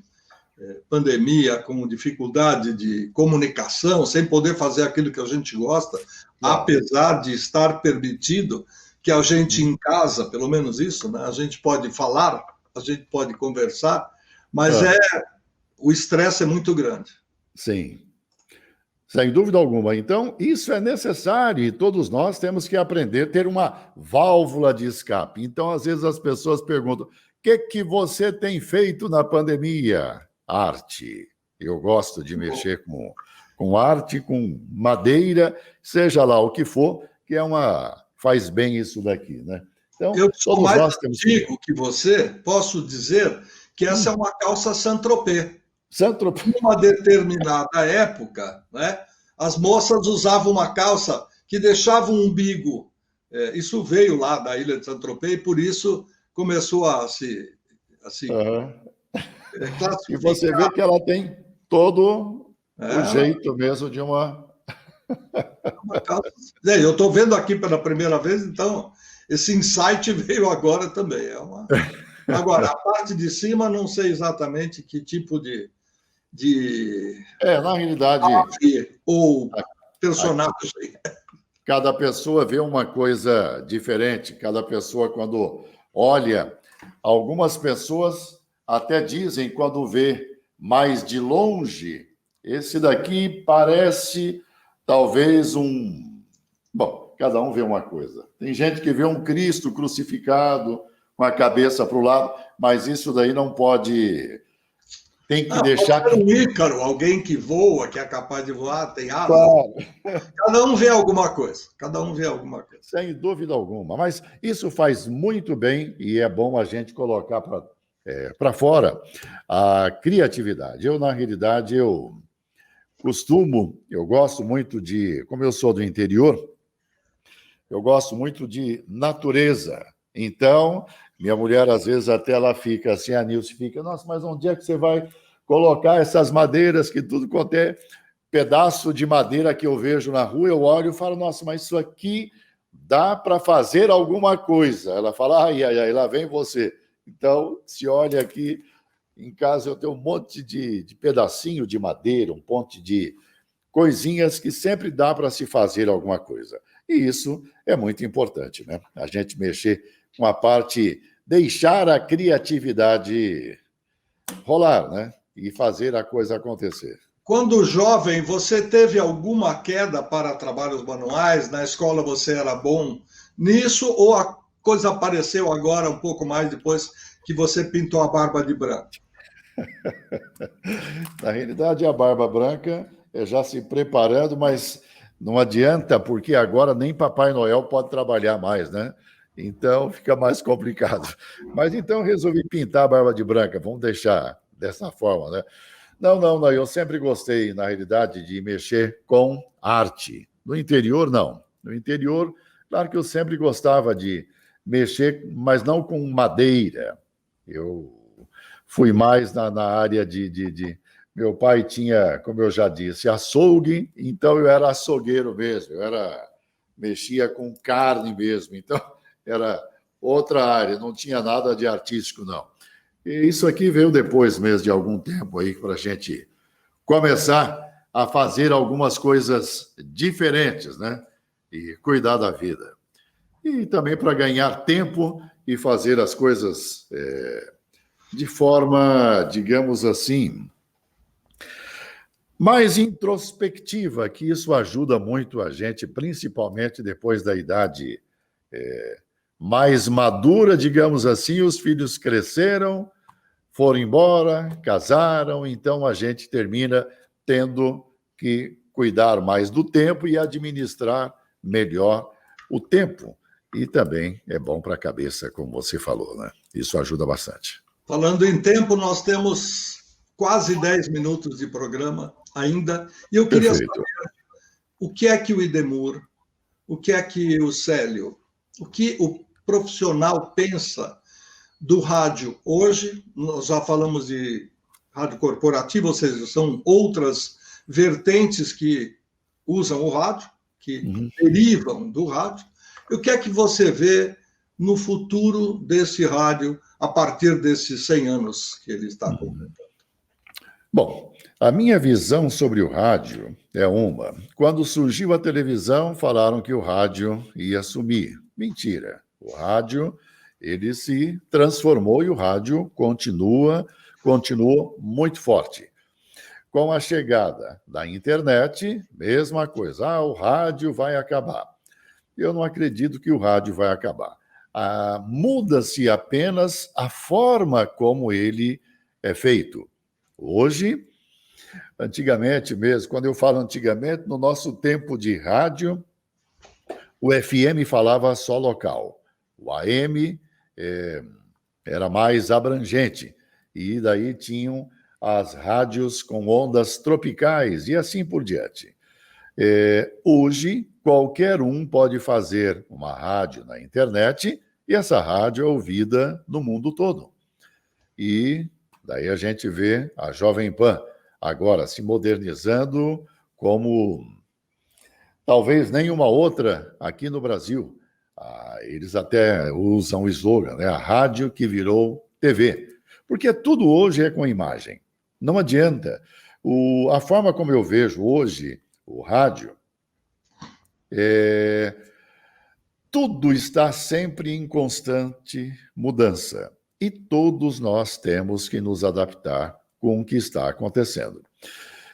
pandemia, com dificuldade de comunicação, sem poder fazer aquilo que a gente gosta, apesar de estar permitido que a gente em casa, pelo menos isso, né, a gente pode falar, a gente pode conversar, mas o estresse é muito grande. Sim, sem dúvida alguma. Então, isso é necessário e todos nós temos que aprender a ter uma válvula de escape. Então, às vezes as pessoas perguntam, o que você tem feito na pandemia? Arte. Eu gosto de mexer com arte, com madeira, seja lá o que for, que faz bem isso daqui, né? Então, eu sou todos mais nós temos antigo que você, posso dizer que essa é uma calça Saint-Tropez. Numa determinada época, né, as moças usavam uma calça que deixava um umbigo. Isso veio lá da ilha de Saint-Tropez e por isso começou a se classificar. E você vê que ela tem todo o jeito mesmo de uma calça. Eu estou vendo aqui pela primeira vez, então esse insight veio agora também. Agora, a parte de cima, não sei exatamente que tipo de na realidade, ou personagem. Cada pessoa vê uma coisa diferente. Cada pessoa, quando olha, algumas pessoas até dizem, quando vê mais de longe, esse daqui parece talvez Bom, cada um vê uma coisa. Tem gente que vê um Cristo crucificado com a cabeça para o lado, mas isso daí não pode... Tem que deixar... Pode ser um Ícaro, alguém que voa, que é capaz de voar, tem asas. Claro. Cada um vê alguma coisa. Sem dúvida alguma. Mas isso faz muito bem e é bom a gente colocar para fora a criatividade. Na realidade, eu gosto muito de... Como eu sou do interior, eu gosto muito de natureza. Então, minha mulher, às vezes, até ela fica assim, a Nilce fica, nossa, mas onde é que você vai colocar essas madeiras, que tudo quanto é pedaço de madeira que eu vejo na rua, eu olho e falo, nossa, mas isso aqui dá para fazer alguma coisa. Ela fala, ai, lá vem você. Então, se olha aqui, em casa eu tenho um monte de pedacinho de madeira, um monte de coisinhas que sempre dá para se fazer alguma coisa. E isso é muito importante, né? A gente mexer com a parte, deixar a criatividade rolar, né? E fazer a coisa acontecer. Quando jovem, você teve alguma queda para trabalhos manuais? Na escola você era bom nisso? Ou a coisa apareceu agora um pouco mais depois que você pintou a barba de branco? Na realidade, a barba branca é já se preparando, mas não adianta, porque agora nem Papai Noel pode trabalhar mais, né? Então, fica mais complicado. Mas então resolvi pintar a barba de branca. Vamos deixar dessa forma, né? Não. Eu sempre gostei, na realidade, de mexer com arte. No interior, não. No interior, claro que eu sempre gostava de mexer, mas não com madeira. Eu fui mais na área de... Meu pai tinha, como eu já disse, açougue, então eu era açougueiro mesmo. Mexia com carne mesmo. Então, era outra área, não tinha nada de artístico, não. E isso aqui veio depois mesmo de algum tempo aí para a gente começar a fazer algumas coisas diferentes, né? E cuidar da vida. E também para ganhar tempo e fazer as coisas de forma, digamos assim, mais introspectiva, que isso ajuda muito a gente, principalmente depois da idade mais madura, digamos assim, os filhos cresceram, foram embora, casaram, então a gente termina tendo que cuidar mais do tempo e administrar melhor o tempo. E também é bom para a cabeça, como você falou, né? Isso ajuda bastante. Falando em tempo, nós temos quase 10 minutos de programa ainda, e eu queria saber o que é que o Idemur, o que é que o Célio, o que o profissional pensa do rádio hoje. Nós já falamos de rádio corporativo, ou seja, são outras vertentes que usam o rádio, que derivam do rádio. E o que é que você vê no futuro desse rádio a partir desses 100 anos que ele está completando? Bom, a minha visão sobre o rádio é uma. Quando surgiu a televisão, falaram que o rádio ia sumir. Mentira. O rádio, ele se transformou e o rádio continuou muito forte. Com a chegada da internet, mesma coisa. O rádio vai acabar. Eu não acredito que o rádio vai acabar. Muda-se apenas a forma como ele é feito. Hoje, antigamente mesmo, quando eu falo antigamente, no nosso tempo de rádio, o FM falava só local. O AM era mais abrangente. E daí tinham as rádios com ondas tropicais e assim por diante. Hoje, qualquer um pode fazer uma rádio na internet e essa rádio é ouvida no mundo todo. E daí a gente vê a Jovem Pan agora se modernizando como talvez nenhuma outra aqui no Brasil. Eles até usam o slogan, né? A rádio que virou TV. Porque tudo hoje é com imagem. Não adianta. A forma como eu vejo hoje o rádio, tudo está sempre em constante mudança. E todos nós temos que nos adaptar com o que está acontecendo.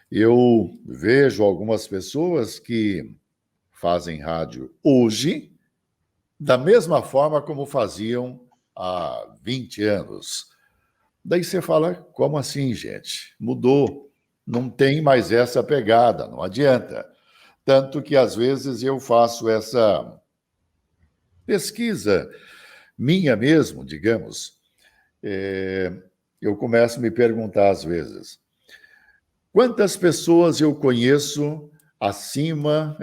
Eu vejo algumas pessoas que fazem rádio hoje da mesma forma como faziam há 20 anos. Daí você fala, como assim, gente? Mudou. Não tem mais essa pegada, não adianta. Tanto que, às vezes, eu faço essa pesquisa minha mesmo, digamos. Eu começo a me perguntar, às vezes, quantas pessoas eu conheço acima,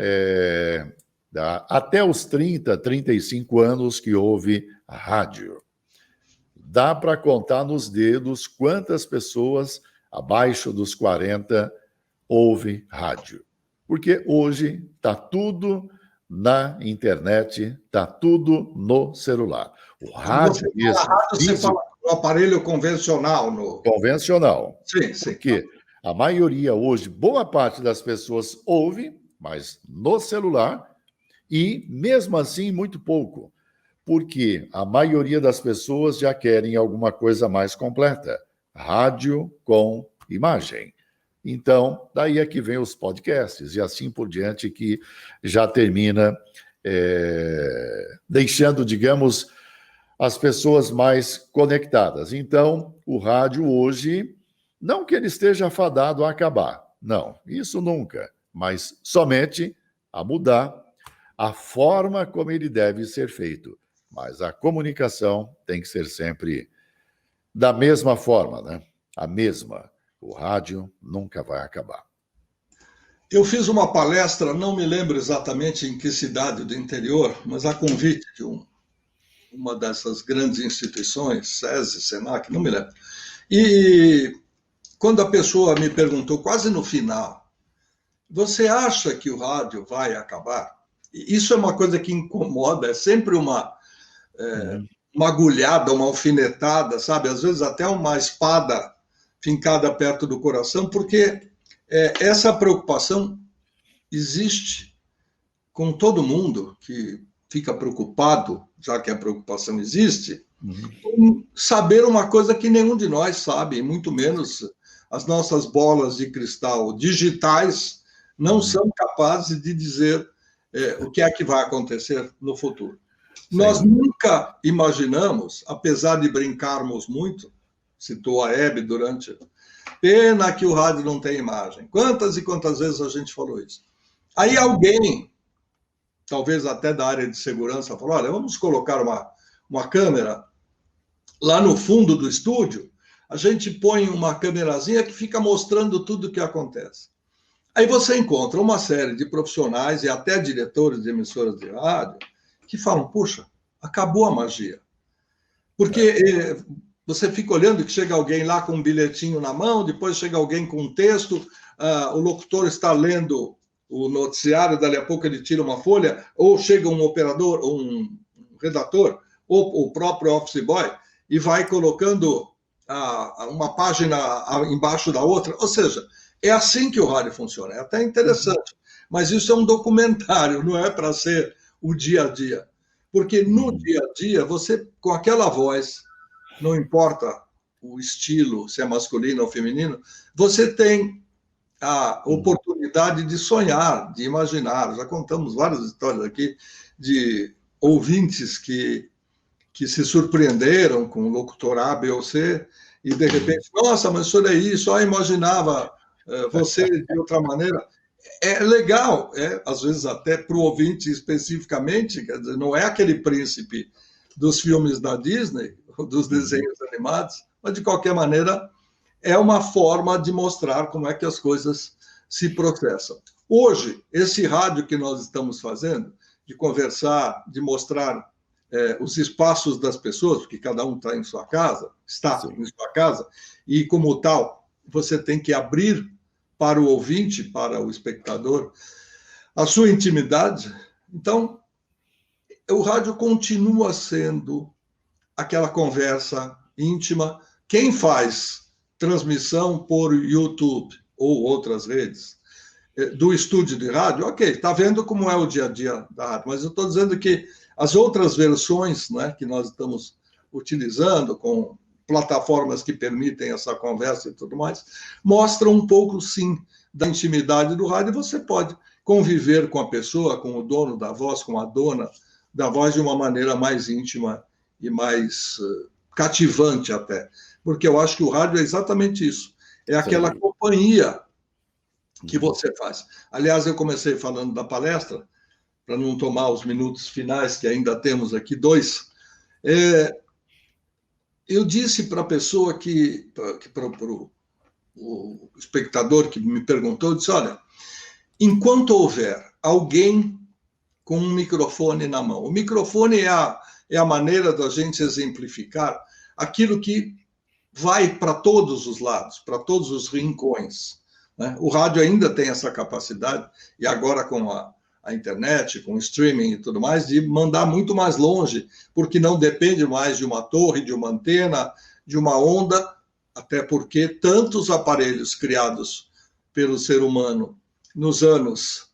até os 30, 35 anos que ouve rádio? Dá para contar nos dedos quantas pessoas abaixo dos 40 ouvem rádio. Porque hoje está tudo na internet, está tudo no celular. O rádio mesmo. Você fala no aparelho convencional. Convencional. Sim. Porque a maioria hoje, boa parte das pessoas ouve, mas no celular, e mesmo assim muito pouco. Porque a maioria das pessoas já querem alguma coisa mais completa. Rádio com imagem. Então, daí é que vem os podcasts e assim por diante, que já termina deixando, digamos, as pessoas mais conectadas. Então, o rádio hoje, não que ele esteja fadado a acabar, não, isso nunca, mas somente a mudar a forma como ele deve ser feito. Mas a comunicação tem que ser sempre da mesma forma, né? A mesma. O rádio nunca vai acabar. Eu fiz uma palestra, não me lembro exatamente em que cidade do interior, mas a convite de uma dessas grandes instituições, SESI, SENAC, não me lembro. E quando a pessoa me perguntou, quase no final, você acha que o rádio vai acabar? Isso é uma coisa que incomoda, é sempre uma agulhada, uma alfinetada, sabe? Às vezes até uma espada fincada perto do coração, porque essa preocupação existe com todo mundo que fica preocupado, já que a preocupação existe, em saber uma coisa que nenhum de nós sabe, muito menos as nossas bolas de cristal digitais não são capazes de dizer o que é que vai acontecer no futuro. Sim. Nós nunca imaginamos, apesar de brincarmos muito, citou a Hebe durante... Pena que o rádio não tem imagem. Quantas e quantas vezes a gente falou isso? Aí alguém, talvez até da área de segurança, falou, olha, vamos colocar uma câmera lá no fundo do estúdio, a gente põe uma câmerazinha que fica mostrando tudo o que acontece. Aí você encontra uma série de profissionais e até diretores de emissoras de rádio que falam, puxa, acabou a magia. Porque você fica olhando que chega alguém lá com um bilhetinho na mão, depois chega alguém com um texto, o locutor está lendo o noticiário, dali a pouco ele tira uma folha, ou chega um operador, ou um redator, ou o próprio office boy, e vai colocando uma página embaixo da outra. Ou seja, é assim que o rádio funciona. É até interessante. Mas isso é um documentário, não é para ser o dia a dia. Porque no dia a dia, você, com aquela voz, não importa o estilo, se é masculino ou feminino, você tem a oportunidade de sonhar, de imaginar. Já contamos várias histórias aqui de ouvintes que se surpreenderam com o locutor A, B ou C, e de repente, nossa, mas o senhor é isso, eu imaginava você de outra maneira. É legal, às vezes até para o ouvinte especificamente, quer dizer, não é aquele príncipe dos filmes da Disney, dos desenhos animados, mas de qualquer maneira é uma forma de mostrar como é que as coisas se processam. Hoje, esse rádio que nós estamos fazendo, de conversar, de mostrar os espaços das pessoas, porque cada um está em sua casa, em sua casa, e como tal, você tem que abrir para o ouvinte, para o espectador, a sua intimidade. Então, o rádio continua sendo aquela conversa íntima. Quem faz transmissão por YouTube ou outras redes do estúdio de rádio, ok, está vendo como é o dia a dia da rádio, mas eu estou dizendo que as outras versões, né, que nós estamos utilizando, com plataformas que permitem essa conversa e tudo mais, mostram um pouco, sim, da intimidade do rádio. Você pode conviver com a pessoa, com o dono da voz, com a dona da voz, de uma maneira mais íntima e mais cativante até. Porque eu acho que o rádio é exatamente isso. É aquela companhia que você faz. Aliás, eu comecei falando da palestra, para não tomar os minutos finais, que ainda temos aqui 2. Eu disse para a pessoa para o espectador que me perguntou, eu disse, olha, enquanto houver alguém com um microfone na mão, o microfone é a maneira da gente exemplificar aquilo que vai para todos os lados, para todos os rincões, né? O rádio ainda tem essa capacidade, e agora com a internet, com o streaming e tudo mais, de mandar muito mais longe, porque não depende mais de uma torre, de uma antena, de uma onda, até porque tantos aparelhos criados pelo ser humano nos anos,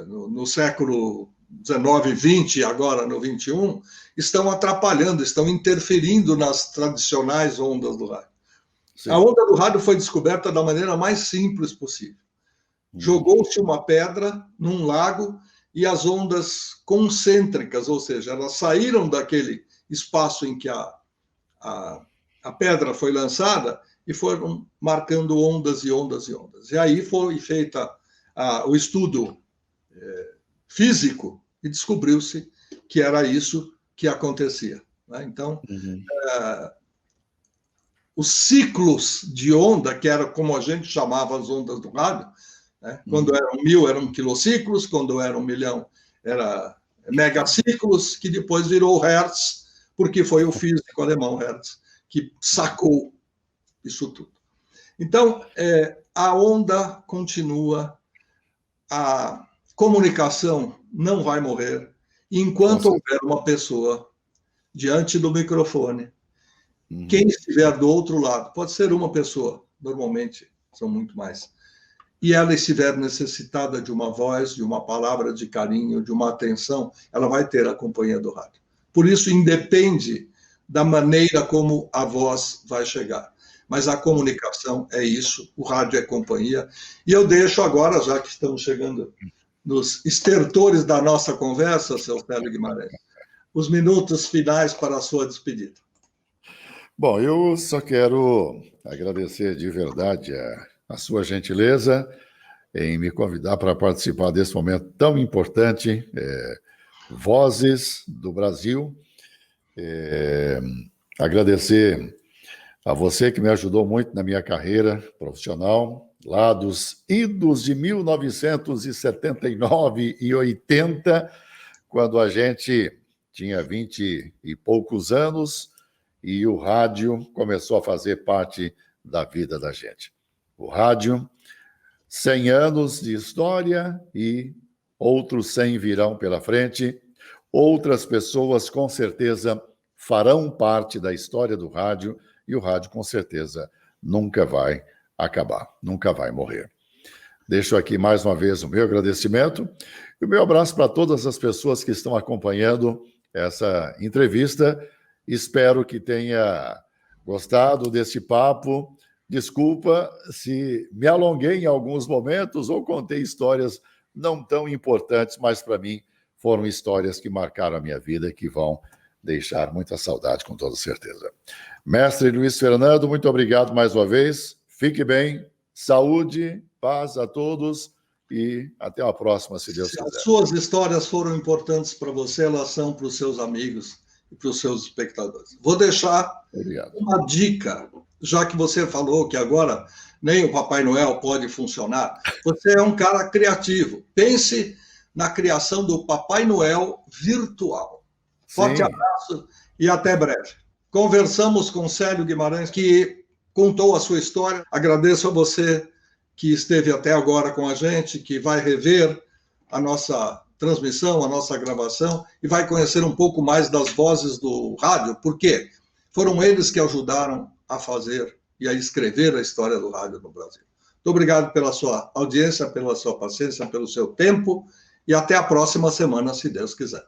no século 19, 20 e agora no 21, estão atrapalhando, estão interferindo nas tradicionais ondas do rádio. Sim. A onda do rádio foi descoberta da maneira mais simples possível. Jogou-se uma pedra num lago e as ondas concêntricas, ou seja, elas saíram daquele espaço em que a pedra foi lançada e foram marcando ondas e ondas e ondas. E aí foi feita o estudo físico e descobriu-se que era isso que acontecia, né? Então, os ciclos de onda, que era como a gente chamava as ondas do rádio, né? Quando eram 1000 eram quilociclos, quando eram 1.000.000 era megaciclos, que depois virou hertz, porque foi o físico alemão Hertz que sacou isso tudo. Então, a onda continua, a comunicação não vai morrer, enquanto houver uma pessoa diante do microfone. Quem estiver do outro lado, pode ser uma pessoa, normalmente são muito mais, e ela estiver necessitada de uma voz, de uma palavra de carinho, de uma atenção, ela vai ter a companhia do rádio. Por isso, independe da maneira como a voz vai chegar. Mas a comunicação é isso, o rádio é companhia. E eu deixo agora, já que estamos chegando nos estertores da nossa conversa, seu Célio Guimarães, os minutos finais para a sua despedida. Bom, eu só quero agradecer de verdade a sua gentileza em me convidar para participar desse momento tão importante, Vozes do Brasil. Agradecer a você que me ajudou muito na minha carreira profissional, lá dos idos de 1979 e 80, quando a gente tinha 20 e poucos anos e o rádio começou a fazer parte da vida da gente. O rádio, 100 anos de história e outros 100 virão pela frente. Outras pessoas, com certeza, farão parte da história do rádio, e o rádio, com certeza, nunca vai acabar, nunca vai morrer. Deixo aqui mais uma vez o meu agradecimento e o meu abraço para todas as pessoas que estão acompanhando essa entrevista. Espero que tenha gostado desse papo. Desculpa se me alonguei em alguns momentos ou contei histórias não tão importantes, mas para mim foram histórias que marcaram a minha vida e que vão deixar muita saudade, com toda certeza. Mestre Luiz Fernando, muito obrigado mais uma vez. Fique bem, saúde, paz a todos e até a próxima, se Deus quiser. As suas histórias foram importantes para você, elas são para os seus amigos e para os seus espectadores. Vou deixar uma dica, já que você falou que agora nem o Papai Noel pode funcionar. Você é um cara criativo. Pense na criação do Papai Noel virtual. Forte abraço e até breve. Conversamos com Célio Guimarães, que contou a sua história. Agradeço a você que esteve até agora com a gente, que vai rever a nossa transmissão, a nossa gravação, e vai conhecer um pouco mais das vozes do rádio, porque foram eles que ajudaram a fazer e a escrever a história do rádio no Brasil. Muito obrigado pela sua audiência, pela sua paciência, pelo seu tempo, e até a próxima semana, se Deus quiser.